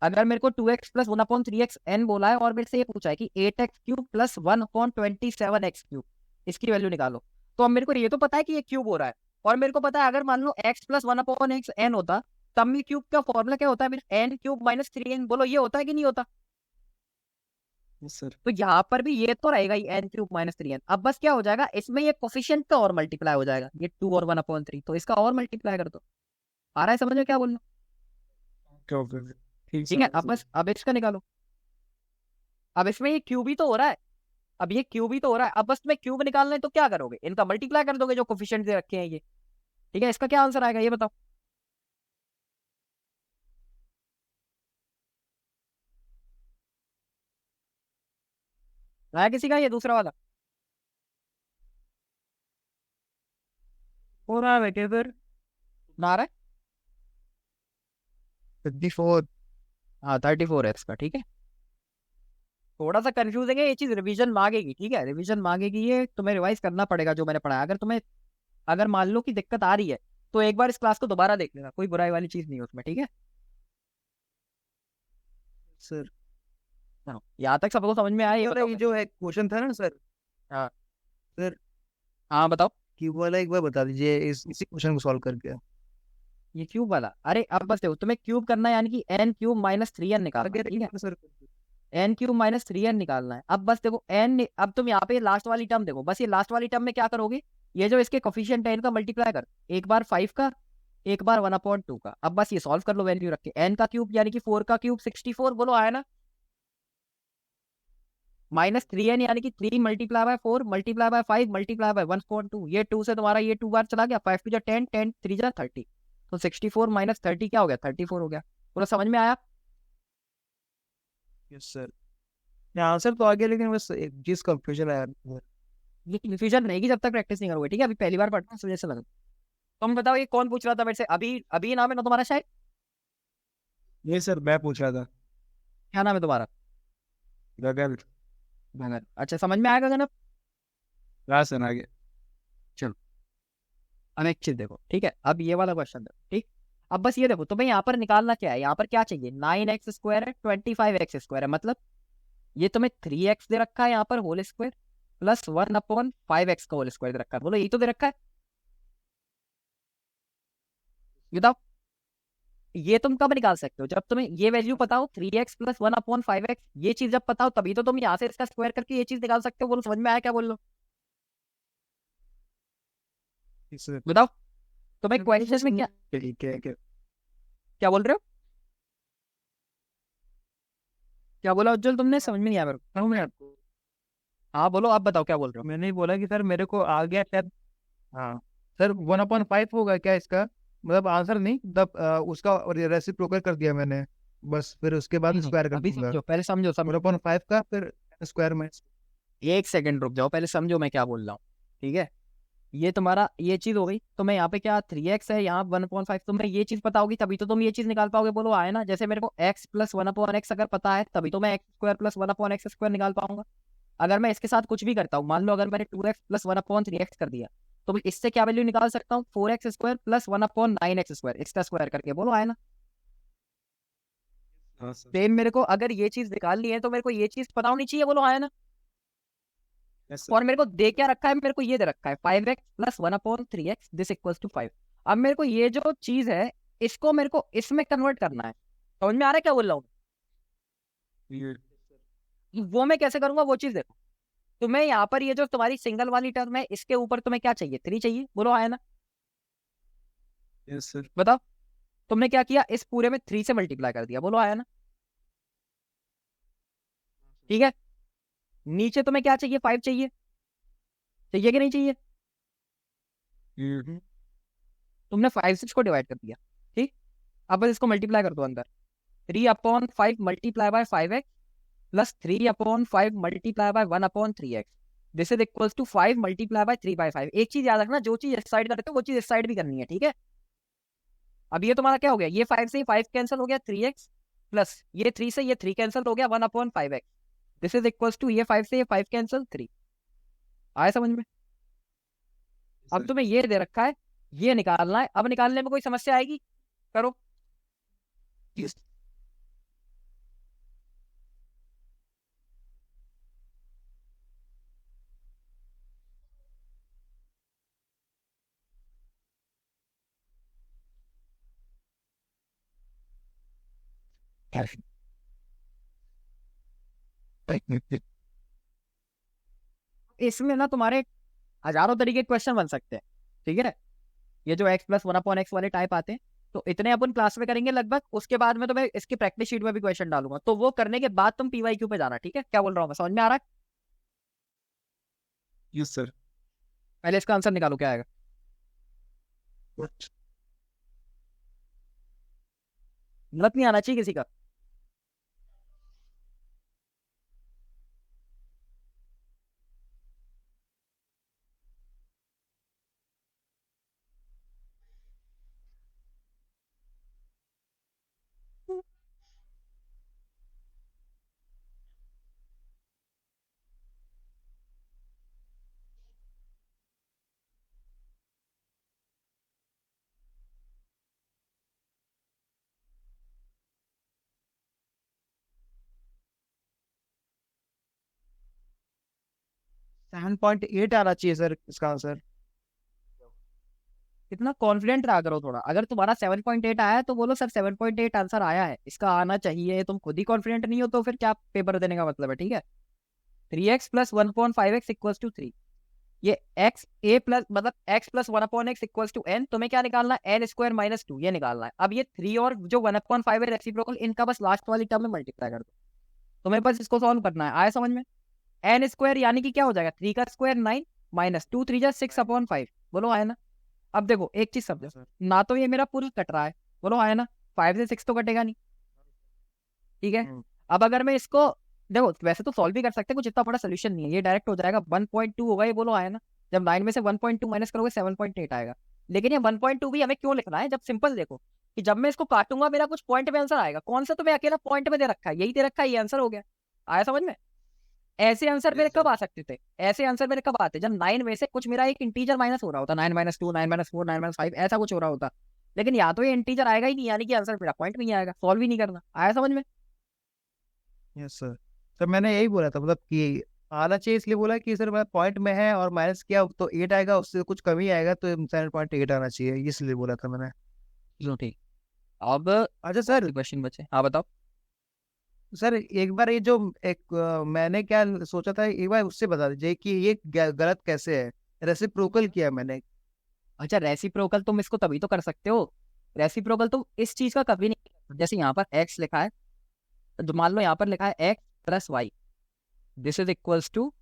अगर मेरे को 2x प्लस 1/3x n बोला है और मेरे से ये पूछा है कि 8x cube plus 1/27x cube, इसकी वैल्यू निकालो, तो अब मेरे को ये तो पता है कि ये क्यूब हो रहा है, और मेरे को पता है अगर मान लो x प्लस 1/x n होता, तब भी क्यूब का फॉर्मूला क्या होता है, मेरा n क्यूब माइनस 3n। बोलो ये होता है कि नहीं होता। यस सर तो यहाँ पर भी ये तो रहेगा ही n क्यूब माइनस 3n। अब बस क्या हो जाएगा, इसमें ये कोफिशिएंट का और मल्टीप्लाई हो जाएगा, ये 2 और 1/3, तो इसका और मल्टीप्लाई कर दो। आ रहा है समझ में क्या बोलना। ओके ओके ठीक ठीक है, अब सर बस अब इसका निकालो। अब इसमें ये क्यूब ही तो हो रहा है, अब ये क्यूब ही तो हो रहा है, अब बस तुम्हें क्यूब निकालना है तो क्या करोगे, इनका मल्टीप्लाई कर दोगे जो कोफिशिएंट दे रखे हैं ये। ठीक है, इसका क्या आंसर आएगा ये बताओ। आया किसी का ये दूसरा वाला। हो रहा है बेटे फिर ना आ रहा है। 54। हाँ 34 है इसका। ठीक है, थोड़ा सा कंफ्यूजिंग है ये चीज, रिवीजन मांगेगी। ठीक है, रिवीजन मांगेगी, ये तुम्हें रिवाइज करना पड़ेगा जो मैंने पढ़ा है। अगर तुम्हें, अगर मान लो कि दिक्कत आ रही है तो एक बार इस क्लास को दोबारा देख लेना, कोई बुराई वाली चीज नहीं है उसमें। ठीक है, सर हाँ, यहाँ तक सबको समझ में आया ये सर बताओ। ये जो है क्वेश्चन था ना सर, हाँ सर हाँ बताओ। क्यूब वाला एक बार बता दीजिए, इसी क्वेश्चन को सॉल्व करके। ये क्यूब वाला, अरे अब बस देखो, तुम्हें क्यूब करना है यानी कि n क्यूब माइनस 3n निकालना है। आगे ठीक है, रखिए sir. n cube minus 3n निकालना है। अब बस देखो n, अब तुम यहाँ पे लास्ट वाली टर्म देखो, बस ये लास्ट वाली टर्म में क्या करोगे, ये जो इसके कोफिशिएंट है इनका मल्टीप्लाई कर, एक बार 5 का, एक बार 1/2 का। अब बस ये सॉल्व कर लो वैल्यू रख के, n का क्यूब यानी कि 4 का क्यूब 64। बोलो आया ना। माइनस 3n यानी कि 3 multiply by 4 multiply by 5 multiply bye 1/2, ये 2 से तुम्हारा ये 2 बार चला गया, 5 टू जा 10, 10 3 जा 30, तो 64 माइनस 30 क्या हो गया, 34 हो गया। पूरा समझ में आया। यस सर, आंसर तो आ गया, लेकिन बस एक चीज कंफ्यूजन आया। ये कंफ्यूजन रहेगी जब तक प्रैक्टिस नहीं करोगे। ठीक है, अभी पहली बार पढ़ना इस वजह से लगा। तुम बताओ ये कौन पूछ रहा था मेरे से, अभी अभी नाम है ना तुम्हारा शायद, ये सर मैं पूछ रहा था क्या नाम है तुम्हारा। गगन भगत, अच्छा समझ में आएगा गगन। राज सर आगे अब एक चीज देखो, ठीक है, अब ये वाला क्वेश्चन देखो। ठीक, अब बस ये देखो तुम्हें यहाँ पर निकालना क्या है, यहाँ पर क्या चाहिए, 9x स्क्वायर है, 25x स्क्वायर है, मतलब ये तुम्हें 3x दे रखा है यहाँ पर होल स्क्वायर, प्लस 1/5x का होल स्क्वायर दे रखा है। बोलो यही तो दे रखा है, ये बताओ। ये तुम कब निकाल सकते हो, जब तुम्हें ये वैल्यू पता हो, 3x प्लस 1/5x, ये चीज जब पता हो तभी तो तुम यहाँ से इसका स्क्वायर करके ये चीज निकाल सकते हो। बोलो समझ में आया क्या बोल लो, सर बताओ तुम्हें क्वेश्चन में क्या ठीक है, क्या बोल रहे हो, क्या बोला उज्जवल तुमने, समझ में नहीं आया मेरे को। मैं आपको हाँ बोलो, आप बताओ क्या बोल रहे हो। मैंने ही बोला कि सर मेरे को आ गया शायद। हाँ सर, 1/5 होगा क्या इसका, मतलब आंसर नहीं, तब उसका रेसिप्रोकल कर दिया मैंने, बस फिर उसके बाद स्क्वायर कर अभी दूंगा। समझो, पहले समझो 1/5 का फिर स्क्वायर में। एक सेकंड रुक जाओ, पहले समझो मैं क्या बोल रहा हूँ। ठीक है, ये तुम्हारा ये चीज हो गई, तो मैं यहाँ पे क्या 3x है, यहाँ 1/5, तुम्हें ये चीज पता होगी तभी तो तुम ये चीज निकाल पाओगे। बोलो आए ना, जैसे मेरे को x प्लस 1/x अगर पता है तभी तो मैं x square plus 1/x square निकाल पाऊंगा। अगर मैं इसके साथ कुछ भी करता हूँ, मान लो अगर मैंने 2x प्लस 1/3x कर दिया, तो मैं इससे क्या वैल्यू निकाल सकता हूँ, 4x square plus 1/9x square, इसका स्क्वायर करके। बोलो आए ना। हाँ सर सेम मेरे को अगर ये चीज निकालनी है तो मेरे को ये चीज पता होनी चाहिए। बोलो आया ना। Yes, sir. और मेरे को दे क्या रखा है, मेरे को ये दे रखा है 5x plus 1/3x this equals to 5। अब मेरे को ये जो चीज है इसको मेरे को इसमें कन्वर्ट करना है। समझ में आ रहा है क्या बोल रहा हूँ? Yeah. वो मैं कैसे करूंगा वो चीज देखो। तुम्हें यहाँ पर ये जो तुम्हारी सिंगल वाली टर्म है इसके ऊपर तुम्हें क्या चाहिए, 3 चाहिए, बोलो आया ना? Yes, sir. बताओ। तुमने क्या किया, इस पूरे में 3 से मल्टीप्लाई कर दिया, बोलो आया ना? ठीक है। नीचे तुम्हें क्या चाहिए, 5 चाहिए, चाहिए कि नहीं चाहिए? Yeah. तुमने 5 से इसको डिवाइड कर दिया। ठीक। अब बस इसको मल्टीप्लाई कर दो अंदर। 3/5 multiply by 5x plus 3/5 multiply by 1/3x this is equals to 5 multiply by 3/5। एक चीज याद रखना, जो चीज इस साइड करते हो वो चीज इस साइड भी करनी है, ठीक है? अब ये तुम्हारा क्या हो गया, ये 5 से 5 कैंसिल हो गया 3x प्लस ये 3 से ये 3 कैंसिल हो गया 1/5x this is equals to ये 5 से ये 5 कैंसिल 3। आया समझ में? अब sir. तुम्हें ये दे रखा है, ये निकालना है। अब निकालने में कोई समस्या आएगी? करो। Yes. इसमें ना तुम्हारे हजारों तरीके क्वेश्चन बन सकते हैं, ठीक है? ये जो x प्लस 1/x वाले टाइप आते हैं, तो इतने अपन क्लास में करेंगे लगभग। उसके बाद में तो मैं इसकी प्रैक्टिस शीट में भी क्वेश्चन डालूंगा, तो वो करने के बाद तुम पीवाईक्यू पे जाना, ठीक है? क्या बोल रहा हूँ मैं, समझ में आ रहा है? Yes, sir. पहले इसका आंसर निकालो क्या आएगा। What? गलत नहीं आना चाहिए किसी का। सेवन पॉइंट एट आना चाहिए सर इसका आंसर। इतना कॉन्फिडेंट रहा करो थोड़ा। अगर तुम्हारा 7.8 आया है तो बोलो सर 7.8 आंसर आया है, इसका आना चाहिए। तुम खुद ही कॉन्फिडेंट नहीं हो तो फिर क्या पेपर देने का मतलब है, ठीक है? 3x plus 1/5x equals to 3। ये x a प्लस मतलब x plus 1/x equals to n। तुम्हें क्या निकालना है, n² - 2 ये निकालना है। अब ये 3 और जो 1/5 है रेसिप्रोकल, इनका बस लास्ट वाली टर्म में मल्टीप्लाई कर दो। तुम्हें बस इसको सॉल्व करना है। आया समझ में? n² यानी कि क्या हो जाएगा, 3 का स्क्वायर 9 माइनस 2 3 6/5। बोलो आया ना? अब देखो एक चीज समझो, ना तो ये मेरा पूरा कट रहा है, बोलो आया ना? 5 से 6 तो कटेगा नहीं, ठीक है? अब अगर मैं इसको देखो, वैसे तो सॉल्व भी कर सकते हैं, कुछ इतना बड़ा सोल्यूशन नहीं है, ये डायरेक्ट हो जाएगा 1.2 होगा, ये बोलो आया ना? जब 9 में से 1.2 माइनस करोगे 7.8 आएगा। लेकिन ये 1.2 भी हमें क्यों लिखना है, जब सिंपल देखो कि जब मैं इसको काटूंगा मेरा कुछ पॉइंट में आंसर आएगा। कौन सा तुम्हें अकेला पॉइंट में दे रखा है, यही दे रखा है, ये आंसर हो गया। आया समझ में? ऐसे आंसर मेरे कब आ सकते थे, ऐसे आंसर मेरे कब आते, जब 9 में से कुछ मेरा एक इंटीजर माइनस हो रहा होता, 9 - 2 9 - 4 9 - 5 ऐसा कुछ हो रहा होता। लेकिन या तो ये इंटीजर आएगा ही नहीं, यानी कि आंसर मेरा पॉइंट में ही आएगा, सॉल्व ही नहीं करना। आया समझ में? Yes sir. सर मैंने यही बोला था, मतलब कि आना चाहिए इसलिए बोला कि सर मैं पॉइंट में है और माइनस किया तो 8 आएगा, उससे कुछ कमी आएगा तो 7.8 आना चाहिए, इसलिए बोला था मैंने। चलो ठीक। अब अच्छा सर, क्वेश्चन बचे, हाँ बताओ। सर एक बार ये जो एक मैंने क्या सोचा था, एक बार उससे बता दीजिए कि ये गलत कैसे है। रेसिप्रोकल किया मैंने। अच्छा रेसिप्रोकल तुम इसको तभी तो कर सकते हो, रेसिप्रोकल तुम इस चीज का कभी नहीं कर सकते। जैसे यहाँ पर x लिखा है, तो मान लो यहाँ पर लिखा है x plus y this is equals to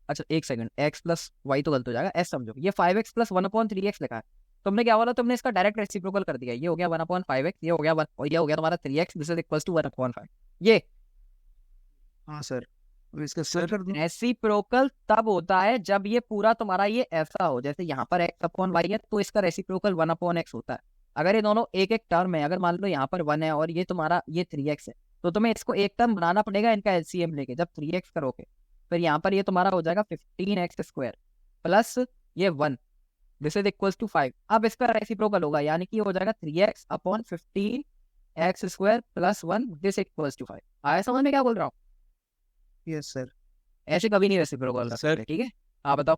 अच्छा एक सेकंड, x प्लस वाई तो गलत हो जाएगा, s समझो। ये 5x प्लस 1/3x लिखा है, तुमने क्या बोला, तुमने इसका डायरेक्ट रेसिप्रोकल कर दिया। ये हो गया 1/5x, ये हो गया 1 और ये हो गया तुम्हारा 3x this is equals to 1/5। ये हाँ सर, अब इसका सर कर दूं? रेसिप्रोकल तब होता है जब ये पूरा तुम्हारा ये ऐसा हो, जैसे यहाँ पर x/y है तो इसका रेसिप्रोकल 1/x होता है। अगर ये दोनों एक एक टर्म है, अगर मान लो यहाँ पर 1 है और ये तुम्हारा ये 3x है, तो तुम्हें इसको एक टर्म बनाना पड़ेगा इनका एलसीएम लेके। जब 3x करोगे फिर यहाँ पर ये तुम्हारा हो जाएगा 15x² प्लस ये 1 दिस इज इक्वल्स टू 5। अब इसका रेसिप्रोकल होगा, यानी कि हो जाएगा 3x/15x² plus 1 this equals to 5। आया समझ में क्या बोल रहा हूँ? Yes sir. ऐसे कभी नहीं रेसिप्रोकल रख सर। सकते, ठीक है। आप बताओ।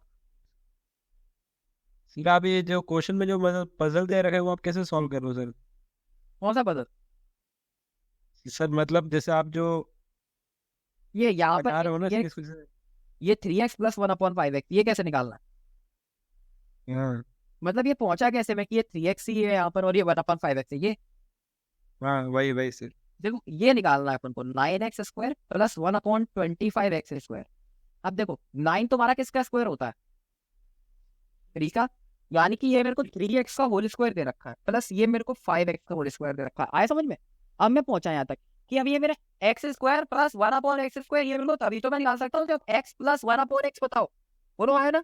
सर आप ये जो क्वेश्चन में जो मतलब पजल दे रखे हैं वो आप कैसे सॉल्व कर रहे हो सर? कौन सा पजल? सर मतलब जैसे आप जो ये यहाँ बता पर रहे हो ना ये इसको से- ये 3x प्लस 1/5x, ये कैसे निकालना है? हाँ मतलब ये पहुंचा कैसे मैं कि ये 3x ही है यहाँ पर और ये 1/5x है? ये हाँ वही वही सर। देखो ये निकालना है अपन को 9x² प्लस 1/25x²। अब देखो 9 तुम्हारा किसका स्क्वायर होता है? 3 का। यानी कि ये मेरे को 3x का होल स्क्वायर दे रखा है प्लस ये मेरे को 5x का होल स्क्वायर दे रखा है। आया समझ में? अब मैं पहुंचा यहाँ तक कि अब ये मेरे x² प्लस 1/x², ये मेरे को तभी तो मैं निकाल सकता हूँ जब x प्लस 1/x बताओ। बोलो आया ना?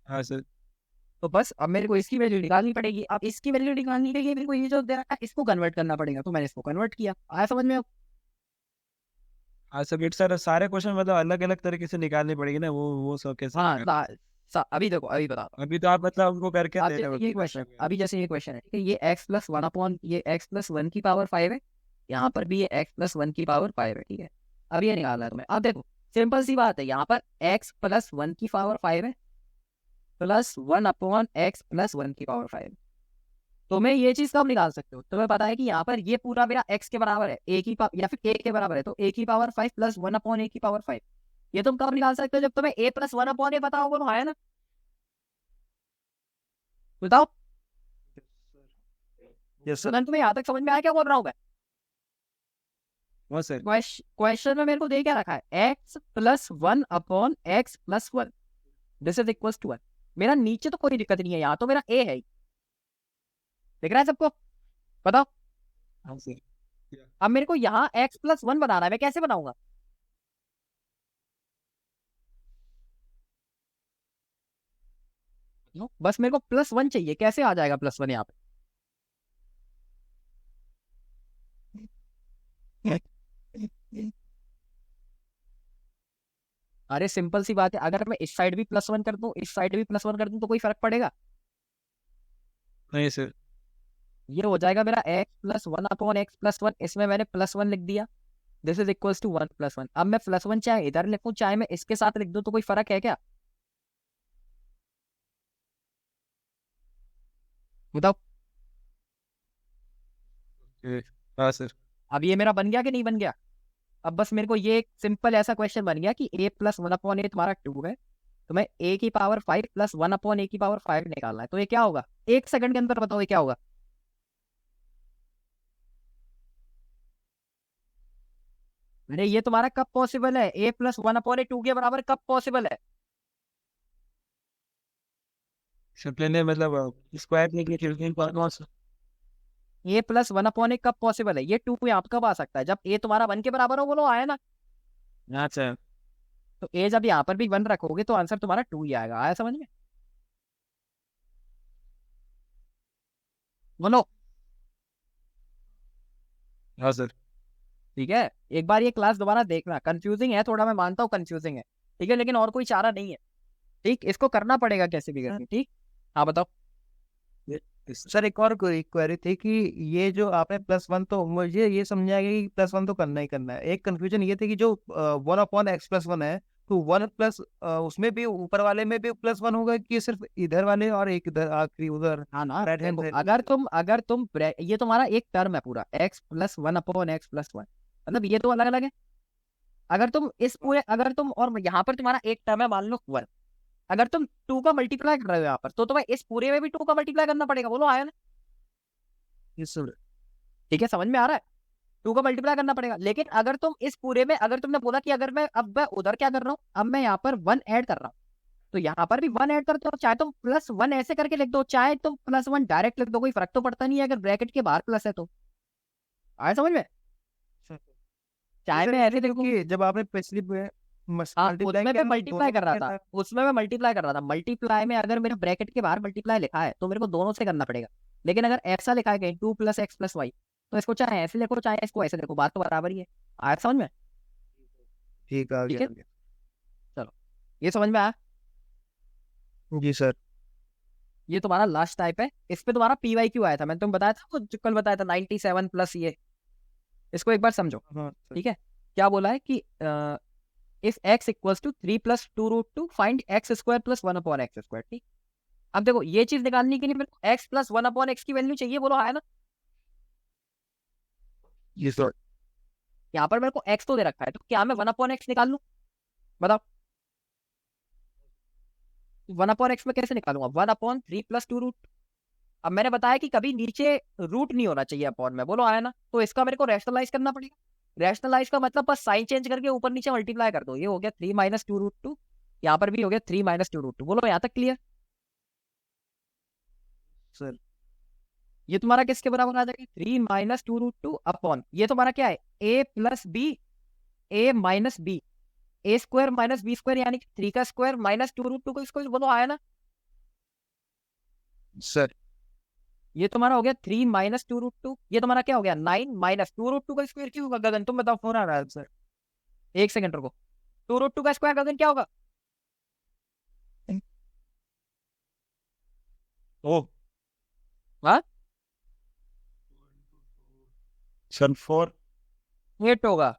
हाँ सर। तो बस अब मेरे को इसकी वैल्यू निकालनी पड़ेगी। अब इसकी वैल्यू निकालने के लिए मेरे को ये जो दे रखा है इसको कन्वर्ट करना पड़ेगा, तो मैंने इसको कन्वर्ट किया। आया समझ में? हाँ सर बट सर सारे क्वेश्चन मतलब अलग अलग तरीके से निकालनी पड़ेगी ना, वो सब कैसे हाँ निकाल- अभी देखो, अभी बता दो। अभी तो आप मतलब उनको करके अब दे रहे हो जैसे ये क्वेश्चन, अभी जैसे ये क्वेश्चन है, ठीक है, ये x प्लस 1 की पावर 5 है, यहाँ पर भी ये x प्लस 1 की पावर 5 है, ठीक है। अब ये निकालना है तुम्हें। अब देखो सिंपल सी बात है, यहाँ पर x प्लस 1 की पावर 5 है प्लस 1/x प्लस 1 की पावर 5। तुम्हें ये चीज कब निकाल सकते हो? तुम्हें पता है कि यहाँ पर ये पूरा मेरा x के बराबर है, a की या फिर a के बराबर है, तो a की पावर 5 प्लस 1/a की पावर 5। ये तुम कब निकाल सकते हो? जब तुम्हें a प्लस 1/a पता होगा, तो है ना? बताओ। Yes sir. सुनन, तुम्हें यहाँ तक समझ में आया क्या बोल रहा हूँ मैं? हाँ सर। क्वेश्चन में मेरे को दे क्या रखा है? x plus 1/x plus 1, this is equal to 1। मेरा नीचे तो कोई दिक्कत नहीं है, यहाँ तो मेरा a है ही। दिख रहा है सबको? बताओ। हाँ सर। अब मेरे को यहाँ x प्लस 1 बनाना है, मैं कैसे बनाऊंगा? बस मेरे को +1 चाहिए, कैसे आ जाएगा +1 यहाँ पे? अरे सिंपल सी बात है, अगर मैं इस साइड भी +1 कर दूं, इस साइड भी +1 कर दूं, तो कोई फर्क पड़ेगा? नहीं सर। ये हो जाएगा मेरा x प्लस 1/x प्लस 1, इसमें मैंने +1 लिख दिया, दिस इज इक्वल टू 1 + 1। अब मैं +1 चाहे इधर लिखूं चाहे मैं इसके साथ लिख दूं, तो कोई फर्क है क्या? बताओ। हाँ सर। अब ये मेरा बन गया कि नहीं बन गया? अब बस मेरे को ये एक सिंपल ऐसा क्वेश्चन बन गया कि a प्लस 1/a तुम्हारा 2 है, तो मैं a की पावर 5 प्लस 1/a की पावर 5 निकालना है। तो ये क्या होगा? 1 सेकंड के अंदर बताओ ये क्या होगा? अरे ये तुम्हारा कब पॉसिबल है? a प्लस 1/a 2 के बराबर कब पॉसिबल है? सर पहले मतलब स्क्वायर लेके कैलकुलेट करना सर। a प्लस 1/a कब पॉसिबल है? ये 2 यहाँ पे कब आ सकता है? जब a तुम्हारा 1 के बराबर हो, बोलो आया ना? अच्छा। तो a जब यहाँ पर भी 1 रखोगे तो आंसर तुम्हारा 2 ही आएगा। आया समझ में? बोलो। हाँ सर। ठीक है, एक बार ये क्लास दोबारा देखना। कंफ्यूजिंग है थोड़ा, मैं मानता हूँ कंफ्यूजिंग है, ठीक है, लेकिन और कोई चारा नहीं है। ठीक, इसको करना पड़ेगा कैसे भी करके। ठीक, हाँ बताओ। सर एक और कोई क्वेरी थी कि ये जो आपने +1, तो मुझे ये समझा गया कि +1 तो करना ही करना है। एक कंफ्यूजन ये थी कि जो 1/x प्लस 1 है, तो 1 प्लस उसमें भी ऊपर वाले में भी +1 होगा कि सिर्फ इधर वाले और एक इधर आखिरी उधर हाँ ना, राइट हैंड देखो, साइड? अगर तुम ये तुम्हारा एक टर्म है पूरा x प्लस 1/x प्लस 1, मतलब ये तो अलग अलग है। अगर तुम और यहाँ पर तुम्हारा एक टर्म है, मान लो 1, अगर तुम 2 का मल्टीप्लाई कर रहे हो यहाँ पर, तो तुम्हें इस पूरे में भी 2 का मल्टीप्लाई करना पड़ेगा। बोलो आया ना? Yes sir. ठीक है, समझ में आ रहा है? 2 का मल्टीप्लाई करना पड़ेगा। लेकिन अगर तुम इस पूरे में, अगर तुमने बोला कि अगर मैं उधर क्या कर रहा हूँ, अब मैं यहाँ पर 1 ऐड कर रहा हूँ, तो यहाँ पर भी 1 ऐड करते हो। चाहे तुम +1 ऐसे करके लिख दो, चाहे तुम +1 डायरेक्ट लिख दो, कोई फर्क तो पड़ता नहीं है अगर ब्रैकेट के बाहर प्लस है तो। आया समझ में? चाहे मैं ऐसे देखूँ, कि जब आपने पिछली हाँ उसमें मैं मल्टीप्लाई कर रहा था, मल्टीप्लाई में अगर मेरे ब्रैकेट के बाहर मल्टीप्लाई लिखा है तो मेरे को दोनों से करना पड़ेगा। लेकिन अगर ऐसा लिखा है कहीं 2 + x + y, तो इसको चाहे ऐसे लिखो चाहे इसको ऐसे लिखो, बात तो बराबर ही है। आया समझ में? ठीक आ ठीक गया। है, चलो ये समझ में आया। जी सर। ये तुम्हारा लास्ट टाइप है, इस पे तुम्हारा PYQ आया था, मैंने तुम्हें बताया था, वो जो कल बताया था 97 प्लस ये। इसको एक बार समझो, हाँ सर। ठीक है। क्या बोला है कि if x equals to 3 plus 2 root 2 find x square plus 1 upon x square. ठीक, अब देखो ये चीज निकालने के लिए मेरे को x प्लस 1 अपॉन एक्स की वैल्यू चाहिए, बोलो है ना। ये सर यहाँ पर मेरे को x तो दे रखा है, तो क्या मैं 1 अपॉन एक्स निकाल लूं, बताओ। 1 अपॉन एक्स में कैसे निकालूंगा, 1/3 प्लस 2 रूट। अब मैंने बताया कि कभी नीचे रूट नहीं होना चाहिए अपॉन में, बोलो आया ना। तो इसका मेरे को रैशनलाइज करना पड़ेगा। रैशनलाइज का मतलब बस साइन चेंज करके ऊपर नीचे मल्टीप्लाई कर दो। ये हो गया 3 माइनस 2 रूट 2, यहाँ पर भी हो गया 3 माइनस 2 रूट 2। बोलो यहाँ तक क्लियर। सर ये तुम्हारा किसके बराबर आ जाएगा, 3 माइनस 2 रूट 2 अपॉन ये तुम्हारा क्या है, a plus b, a minus b, a square minus b square, यानी कि 3 का स्क्वायर माइनस 2 रूट 2 का स्क्वायर। बोलो आया ना। सर ये तुम्हारा हो गया 3 माइनस 2 रूट 2, ये तुम्हारा क्या हो गया 9 माइनस 2 रूट 2 का स्क्वायर। क्यों होगा गगन, तुम बताओ। हो रहा है सर। एक सेकंड रुको, 2 रूट 2 का स्क्वायर गगन क्या होगा। ओ हाँ सर 4 8 होगा।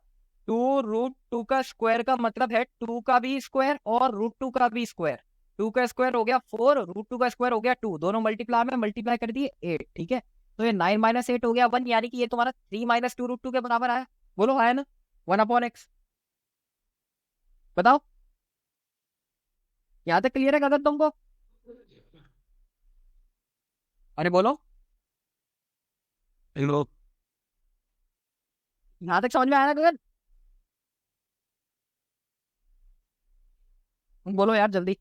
2 रूट 2 का स्क्वायर का मतलब है 2 का भी स्क्वायर और रूट 2 का भी स्क्वायर। 2 का स्क्वायर हो गया 4, रूट 2 का स्क्वायर हो गया 2, दोनों मल्टीप्लाई में मल्टीप्लाई कर दिए 8। ठीक है, तो ये 9 माइनस 8 हो गया 1, यानी कि ये तुम्हारा 3 माइनस 2 रूट 2 के बराबर आया। बोलो आया ना, 1 अपॉन एक्स। बताओ यहाँ तक क्लियर है गगन तुमको। अरे बोलो, हेलो यहाँ तक समझ में आया ना गगन। बोलो यार जल्दी,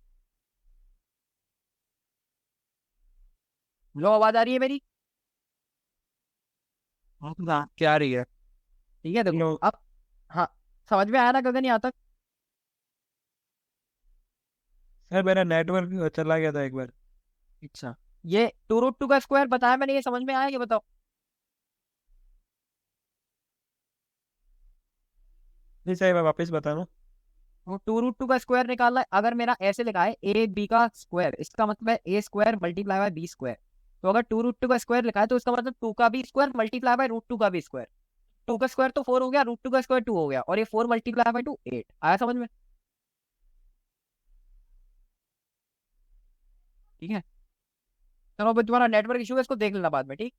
लो आवाज आ रही है मेरी। क्या रही है। ठीक है देखो हेलो अब, हाँ समझ में आया ना गगन यहाँ तक। सर मेरा नेटवर्क चला गया था एक बार। अच्छा, ये 2 रूट 2 का स्क्वायर बताया मैंने, ये समझ में आया, ये बताओ। नहीं सर मैं वापस बताना। वो 2 रूट 2 का स्क्वायर निकालना है। अगर मेरा ऐसे लिखा है ए बी का स्क्वायर, इसका मतलब है a square multiply by b square. तो अगर 2 रूट 2 का स्क्वायर लिखा है तो इसका मतलब 2 का भी स्क्वायर मल्टीप्लाई बाय रूट 2 का भी स्क्वायर। 2 का स्क्वायर तो 4 हो गया, रूट 2 का स्क्वायर 2 हो गया, और ये 4 मल्टीप्लाई बाय 2 8 आया समझ में। ठीक है, चलो अब तुम्हारा नेटवर्क इशू है, इसको देख लेना बाद में। ठीक,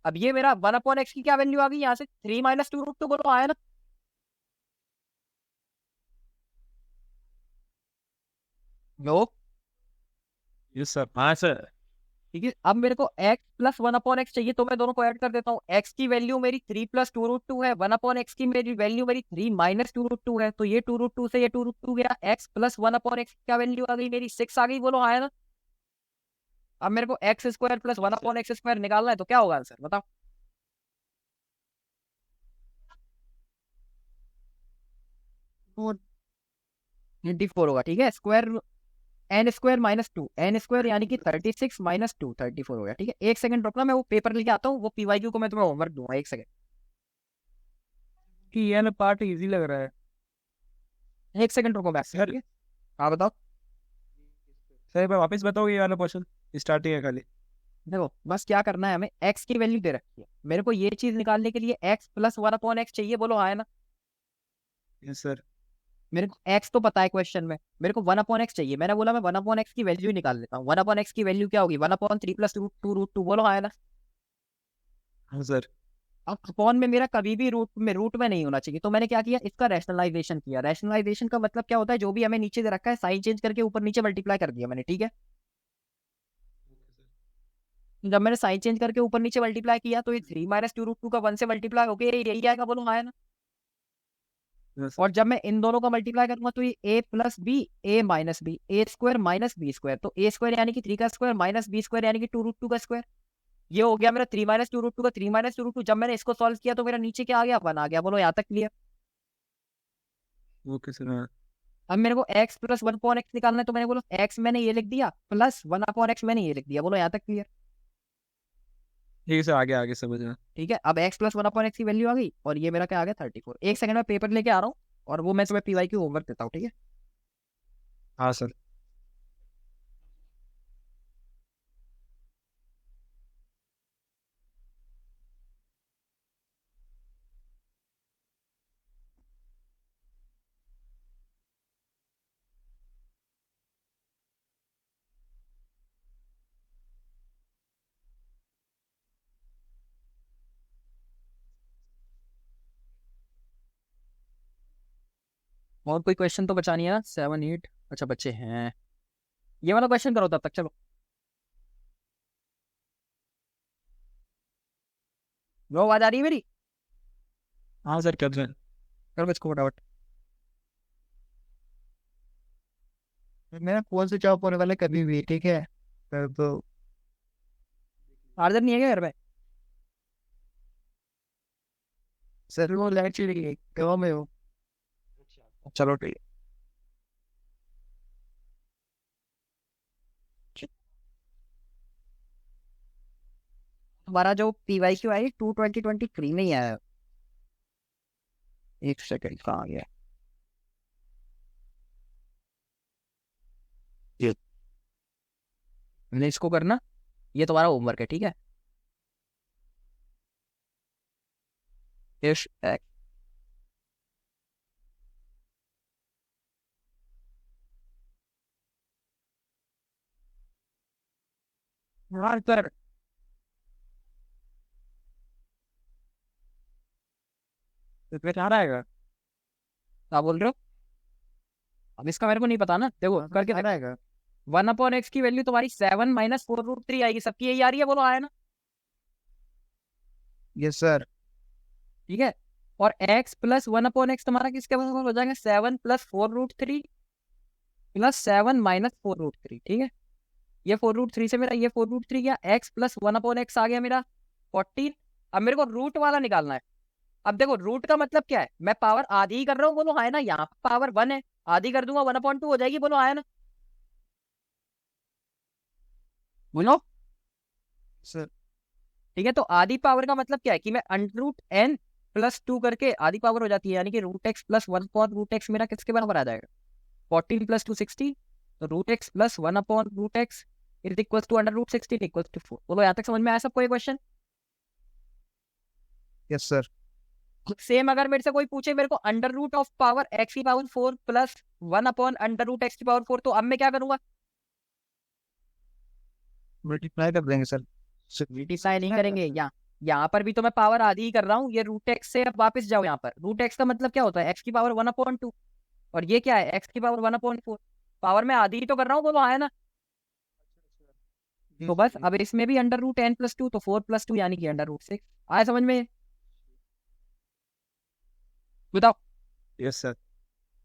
अब ये मेरा 1 अपॉन एक्स की क्या वैल्यू आ गई यहाँ से, 3 माइनस 2 रूट 2। बोलो आया ना। लो यस सर। हाँ सर। ठीक है, अब मेरे को x प्लस 1 अपॉन एक्स चाहिए, तो मैं दोनों को ऐड कर देता हूँ। x की वैल्यू मेरी 3 प्लस 2 रूट 2 है, 1 अपॉन एक्स की मेरी वैल्यू मेरी 3 माइनस 2 रूट 2 है। तो ये 2 रूट 2 से ये 2 रूट 2 गया, x प्लस 1 अपॉन एक्स क्या वैल्यू आ गई मेरी 6 आ गई। बोलो आया ना। अब मेरे को x square plus 1 upon x square निकालना है, तो क्या होगा आंसर बताओ। 24 होगा। ठीक है, square n square minus 2, n square यानी कि 36 माइनस 2 34 हो गया। ठीक है, एक सेकंड रुकना, मैं वो पेपर लेके आता हूँ, वो पीवाईक्यू को मैं तुम्हें होमवर्क दूंगा, एक सेकंड। कि ये ना पार्ट इजी लग रहा है। एक सेकंड रुको मैं। सर हाँ बताओ। सर मैं वापस बताऊँ ये वाला क्वेश्चन, स्टार्टिंग है खाली। देखो बस क्या करना है हमें, x की वैल्यू दे रखी है, मेरे को ये चीज निकालने के लिए x प्लस 1 अपॉन एक्स चाहिए। बोलो आया ना। Yes sir. मेरे को x तो पता है क्वेश्चन में, मेरे को 1 अपॉन एक्स चाहिए। मैंने बोला मैं 1 अपॉन एक्स की वैल्यू निकाल लेता हूँ। 1 अपॉन एक्स की वैल्यू क्या होगी, 1/3 प्लस टू रूट टू। बोलो आया ना। हाँ सर। अब अपॉन में मेरा कभी भी रूट में नहीं होना चाहिए, तो मैंने क्या किया, इसका रैशनलाइजेशन किया। रैशनलाइजेशन का मतलब क्या होता है, जो भी हमें नीचे दे रखा है साइन चेंज करके ऊपर नीचे मल्टीप्लाई कर दिया मैंने। ठीक है, जब मैंने साइन चेंज करके ऊपर नीचे मल्टीप्लाई किया, तो ये 3 माइनस 2 रूट 2 का 1 से मल्टीप्लाई हो गया, यही आएगा। बोलो आया ना। यस और जब मैं इन दोनों का मल्टीप्लाई करूंगा तो ये a plus b, a minus b, a square minus b square. तो ए स्क्वायर यानी कि 3 का स्क्वायर माइनस बी स्क्वायर यानी कि 2 रूट 2 का स्क्वायर। ये हो गया मेरा 3 माइनस 2 रूट 2 का 3 माइनस 2 रूट 2। जब मैंने इसको सॉल्व किया तो मेरा नीचे क्या आ गया, 1 आ गया। बोलो यहाँ तक क्लियर। Okay sir. हाँ अब मेरे को x प्लस 1 अपॉन एक्स निकालना है, तो मैंने बोला x मैंने ये लिख दिया, प्लस 1 अपॉन एक्स मैंने ये लिख दिया। बोलो यहाँ तक क्लियर। ठीक है सर, आगे आगे समझ में। ठीक है, अब x प्लस 1 अपॉन एक्स की वैल्यू आ गई, और ये मेरा क्या आ गया 34। एक सेकंड में पेपर लेके आ रहा हूँ, और वो मैं तुम्हें पीवाई की होमवर्क देता हूँ। ठीक है। हाँ सर। और कोई क्वेश्चन तो बचा नहीं है ना? 7 8 अच्छा बच्चे हैं। ये वाला क्वेश्चन करो तब तक, चलो। वो आवाज आ रही है मेरी? हाँ सर कर रहे हैं। करो इसको फटाफट। मेरा फोन स्विच ऑफ होने वाला है कभी भी, ठीक है तो चार्जर नहीं है क्या घर पे? सर वो लाइट चली गई, गाँव में हो। चलो ठीक है। हमारा जो PYQ आई 2023 में ही आया। एक सेकंड, कहाँ गया? ये मैंने इसको करना, ये तुम्हारा होमवर्क है, ठीक है? इस हाँ कर। इसमें क्या रहेगा? क्या बोल रहे हो? अब इसका मेरे को नहीं पता ना, देखो करके आ रहेगा। 1/x की वैल्यू तुम्हारी 7 - 4√3 आएगी, सबकी यही आ रही है, बोलो आया ना? Yes sir. ठीक है। और x प्लस 1/x तुम्हारा किसके बराबर हो जाएगा? 7 + 4√3 प्लस 7 - 4√3, ठीक है? ये 4√3 से मेरा ये 4√3 गया, x प्लस 1/x आ गया मेरा 14। अब मेरे को रूट वाला निकालना है। अब देखो रूट का मतलब क्या है, मैं पावर आधी ही कर रहा हूँ, बोलो हाँ है ना? यहाँ पावर 1 है, आधी कर दूंगा 1/2 हो जाएगी, बोलो हाँ है ना? बोलो। सर ठीक है, तो आधी पावर का मतलब क्या है कि मैं √n+2 करके आधी पावर हो जाती है, यानी कि √x प्लस 1/√x मेरा किसके बराबर आ जाएगा? 14 + 2 60। तो √x plus 1/√x is equal to √16 equal to 4। बोलो यहाँ तक समझ में आया सबको ये क्वेश्चन? Yes sir. सेम अगर मेरे से कोई पूछे मेरे को √(x⁴ प्लस 1/√x⁴, तो अब मैं क्या करूंगा? मल्टीप्लाई कर देंगे सर। मल्टीप्लाई नहीं करेंगे। यहाँ पर भी तो मैं पावर आधी ही कर रहा हूँ, ये √x से अब वापस जाओ यहाँ पर। √x का मतलब क्या होता है? x⁴ 1/2। और ये क्या है? x⁴ 1/4। पावर में आधी ही तो कर रहा हूँ, बोलो हाँ है ना? तो बस अब इसमें भी √n+2, तो 4 + 2 यानी कि √6। आया समझ में? बताओ। Yes sir.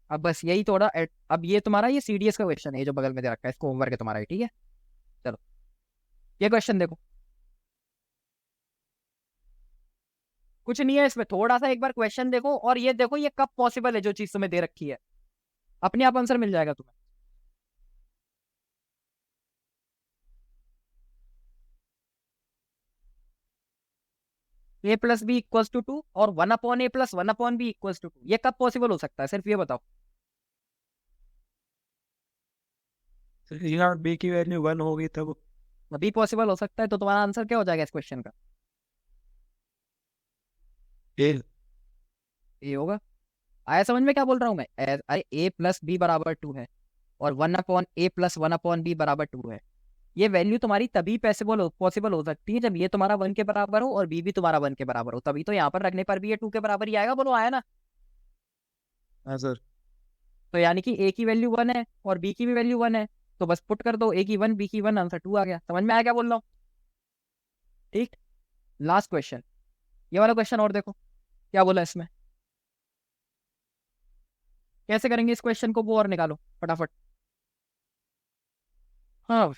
अब बस यही थोड़ा अब ये तुम्हारा ये CDS का क्वेश्चन है, ये जो बगल में दे रखा है, इसको होमवर्क है तुम्हारा, ठीक है? चलो ये क्वेश्चन देखो। कुछ नहीं है इसमें, थोड़ा सा एक बार क्वेश्चन देखो और ये देखो ये कब पॉसिबल है, जो चीज तुम्हें दे रखी है। अपने आप आंसर मिल जाएगा तुम्हें। a+b = 2 और 1/a + 1/b = 2, ये कब पॉसिबल हो सकता है, सिर्फ ये बताओ। यहाँ बी की वैल्यू 1 होगी तब। अभी पॉसिबल हो सकता है, तो तुम्हारा आंसर क्या हो जाएगा इस क्वेश्चन का? ए। ये होगा। आया समझ में क्या बोल रहा हूँ मैं? अरे a+b = 2 है और 1/a + 1/b = 2 है। ये वैल्यू तुम्हारी तभी पॉसिबल हो सकती है जब ये तुम्हारा 1 के बराबर हो और बी भी तुम्हारा 1 के बराबर हो, तभी तो यहाँ पर रखने पर भी ये 2 के बराबर ही आएगा, बोलो आया ना? हाँ सर। तो यानी कि a की वैल्यू 1 है और b की भी वैल्यू 1 है, तो बस पुट कर दो, a की 1 b की 1, आंसर 2 आ गया। समझ में आया क्या बोल रहा हूँ? ठीक। लास्ट क्वेश्चन, ये वाला क्वेश्चन और देखो क्या बोला इसमें। कैसे करेंगे इस क्वेश्चन को, वो और निकालो फटाफट। हाँ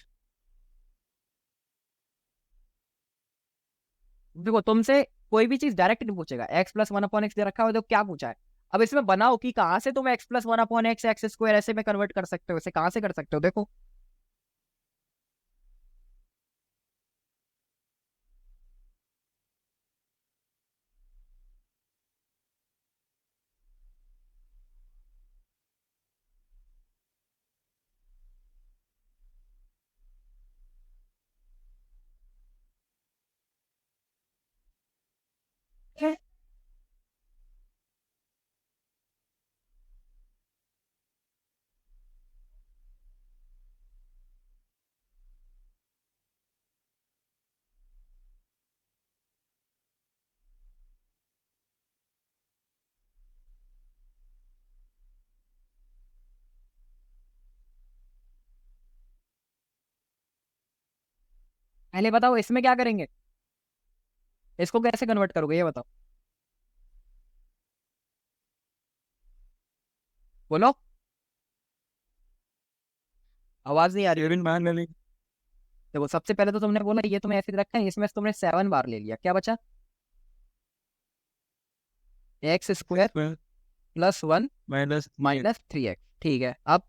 देखो, तुमसे कोई भी चीज डायरेक्ट नहीं पूछेगा। x + 1/x दे रखा है तो क्या पूछा है? अब इसमें बनाओ कि कहाँ से तुम x + 1/x x² ऐसे में कन्वर्ट कर सकते हो, इसे कहाँ से कर सकते हो, देखो। है? पहले बताओ इसमें क्या करेंगे, इसको कैसे कन्वर्ट करोगे ये बताओ, बोलो, आवाज नहीं आ रही। केविन मान लेने देखो सबसे पहले तो तुमने बोला ये तुम्हें ऐसे रखा है, इसमें से तुमने 7 बार ले लिया, क्या बचा, x square plus 1 minus minus 3x, ठीक है। अब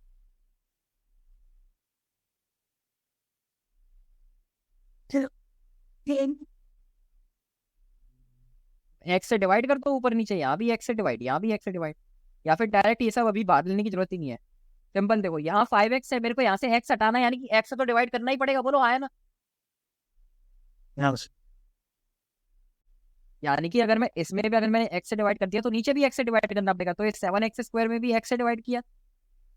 एक्स से डिवाइड कर दो ऊपर नीचे, यहाँ भी एक्स से डिवाइड, यहाँ भी एक्स से डिवाइड, या फिर डायरेक्ट ये सब अभी बाहर लेने की जरूरत ही नहीं है। सिंपल देखो यहाँ 5x है, मेरे को यहाँ से x हटाना है, यानी कि x से तो डिवाइड करना ही पड़ेगा, बोलो आया ना। यानी कि अगर मैं इसमें भी अगर मैंने x से डिवाइड कर दिया तो नीचे भी x से डिवाइड करना पड़ेगा, तो ये 7x स्क्वायर में भी x से डिवाइड किया,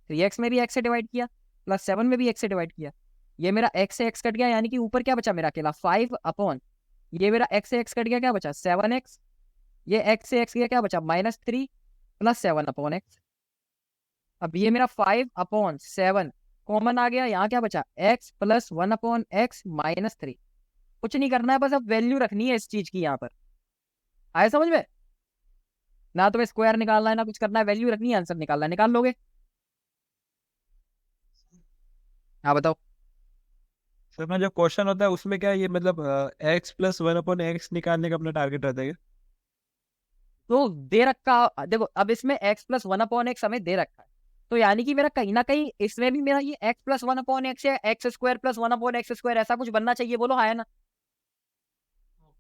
3x में भी x से डिवाइड किया, प्लस 7 में भी x से डिवाइड किया, ये मेरा x से x कट गया, यानी कि ऊपर क्या बचा मेरा अकेला 5 अपॉन, ये मेरा x से x कट गया, क्या बचा 7x, ये x से x गया, क्या बचा -3 प्लस 7 अपॉन x। अब ये मेरा 5 अपॉन 7 कॉमन आ गया, यहाँ क्या बचा x plus 1 upon x minus 3। कुछ नहीं करना है, बस अब वैल्यू रखनी है इस चीज की, यहाँ पर आए समझ में, ना तुम्हें स्क्वायर निकालना है ना कुछ करना है, वैल्यू रखनी है, आंसर निकालना है, निकाल लोगे। हाँ बताओ। सर मैं जो क्वेश्चन होता है उसमें क्या ये मतलब x प्लस 1 अपॉन x निकालने का अपना टारगेट रहता है क्या? तो दे रखा, देखो अब इसमें x प्लस 1 अपॉन एक्स हमें दे रखा है, तो यानी कि मेरा कहीं ना कहीं इसमें भी मेरा ये x प्लस 1 अपॉन एक्स या x square plus 1 upon x square ऐसा कुछ बनना चाहिए, बोलो हाँ है ना।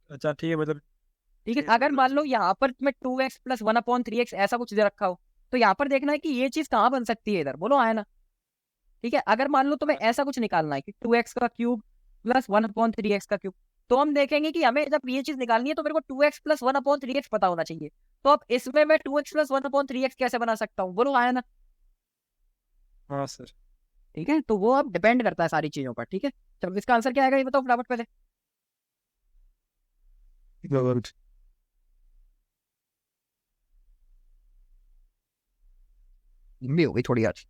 अच्छा ठीक है, मतलब ठीक है, अगर मान लो यहाँ पर तुम्हें 2x प्लस 1 अपॉन 3x ऐसा कुछ दे रखा हो, तो यहाँ पर देखना है कि ये चीज कहाँ बन सकती है इधर, बोलो हाँ है ना। ठीक है, अगर मान लो तुम्हें ऐसा कुछ निकालना है कि 2x का क्यूब प्लस 1 अपॉन 3x का क्यूब, तो हम देखेंगे कि हमें जब ये चीज निकालनी है तो मेरे को 2x प्लस 1 अपॉन 3x पता होना चाहिए, तो अब इसमें मैं 2x प्लस 1 अपॉन 3x कैसे बना सकता हूँ, बोलो हाँ है ना। हाँ सर। ठीक है, तो वो अब डिपेंड करता है सारी चीजों पर। ठीक है, चलो इसका आंसर क्या आएगा ये बताओ फटाफट पहले। लंबी हो गई थोड़ी आज।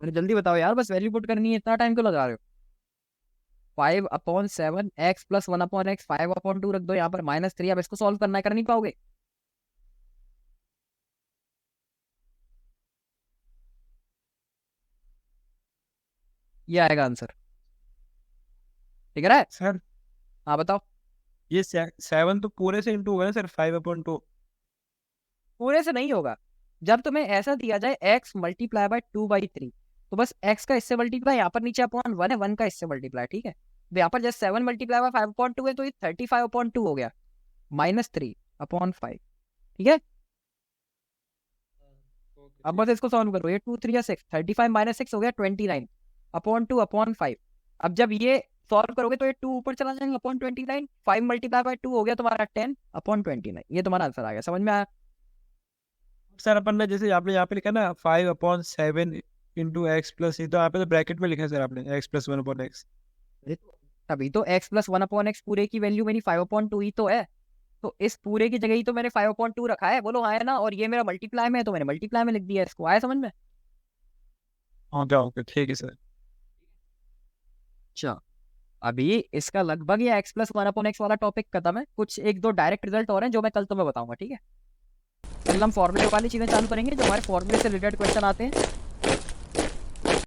अरे जल्दी बताओ यार, बस वैल्यू पुट करनी है, इतना टाइम क्यों लगा रहे हो। 5/7 x प्लस 1 अपॉन एक्स, 5/2 रख दो यहाँ पर, -3। अब इसको सॉल्व करना है, कर नहीं पाओगे। ये आएगा आंसर, ठीक है। सर हाँ बताओ। ये 7 तो पूरे से इंटू होगा ना सर, 5/2। पूरे से नहीं होगा, जब तुम्हें ऐसा दिया जाए x मल्टीप्लाई बाय 2/3, तो बस x का इससे मल्टीप्लाई, यहाँ पर नीचे अपॉन 1 है, 1 का इससे मल्टीप्लाई। ठीक है, तो यहाँ पर जैसे 7 मल्टीप्लाई बाय 5/2 है, तो ये 35/2 हो गया, -3/5। ठीक है, अब बस इसको सॉल्व करो, ये 2 3 6, 35 माइनस 6 हो गया 29/2/5। अब जब ये सॉल्व करोगे तो ये 2 ऊपर चला जाएगा /29, 5 मल्टीप्लाई बाय 2 हो गया तुम्हारा 10/29। ये तुम्हारा आंसर आ गया, समझ में आया। सर अपन ने जैसे आपने यहाँ पे लिखा ना 5/7 इंटू एक्स प्लस, ये तो यहाँ पे तो ब्रैकेट में लिखा है सर आपने, x प्लस 1 अपॉन एक्स। तभी तो x प्लस 1 अपॉन एक्स पूरे की वैल्यू मेरी 5/2 ही तो है, तो इस पूरे की जगह ही तो मैंने 5/2 रखा है, बोलो हाँ है ना। और ये मेरा मल्टीप्लाई में है तो मैंने मल्टीप्लाई में लिख दिया, इसको आया समझ में। ओके ओके ठीक है सर। अच्छा, अभी इसका लगभग ये x प्लस 1 अपॉन एक्स वाला टॉपिक खत्म है, कुछ 1-2 डायरेक्ट रिजल्ट और हैं जो मैं कल तुम्हें बताऊंगा। ठीक है, कल हम फॉर्मूले वाली चीजें चालू करेंगे, जो हमारे फॉर्मूले से रिलेटेड क्वेश्चन आते हैं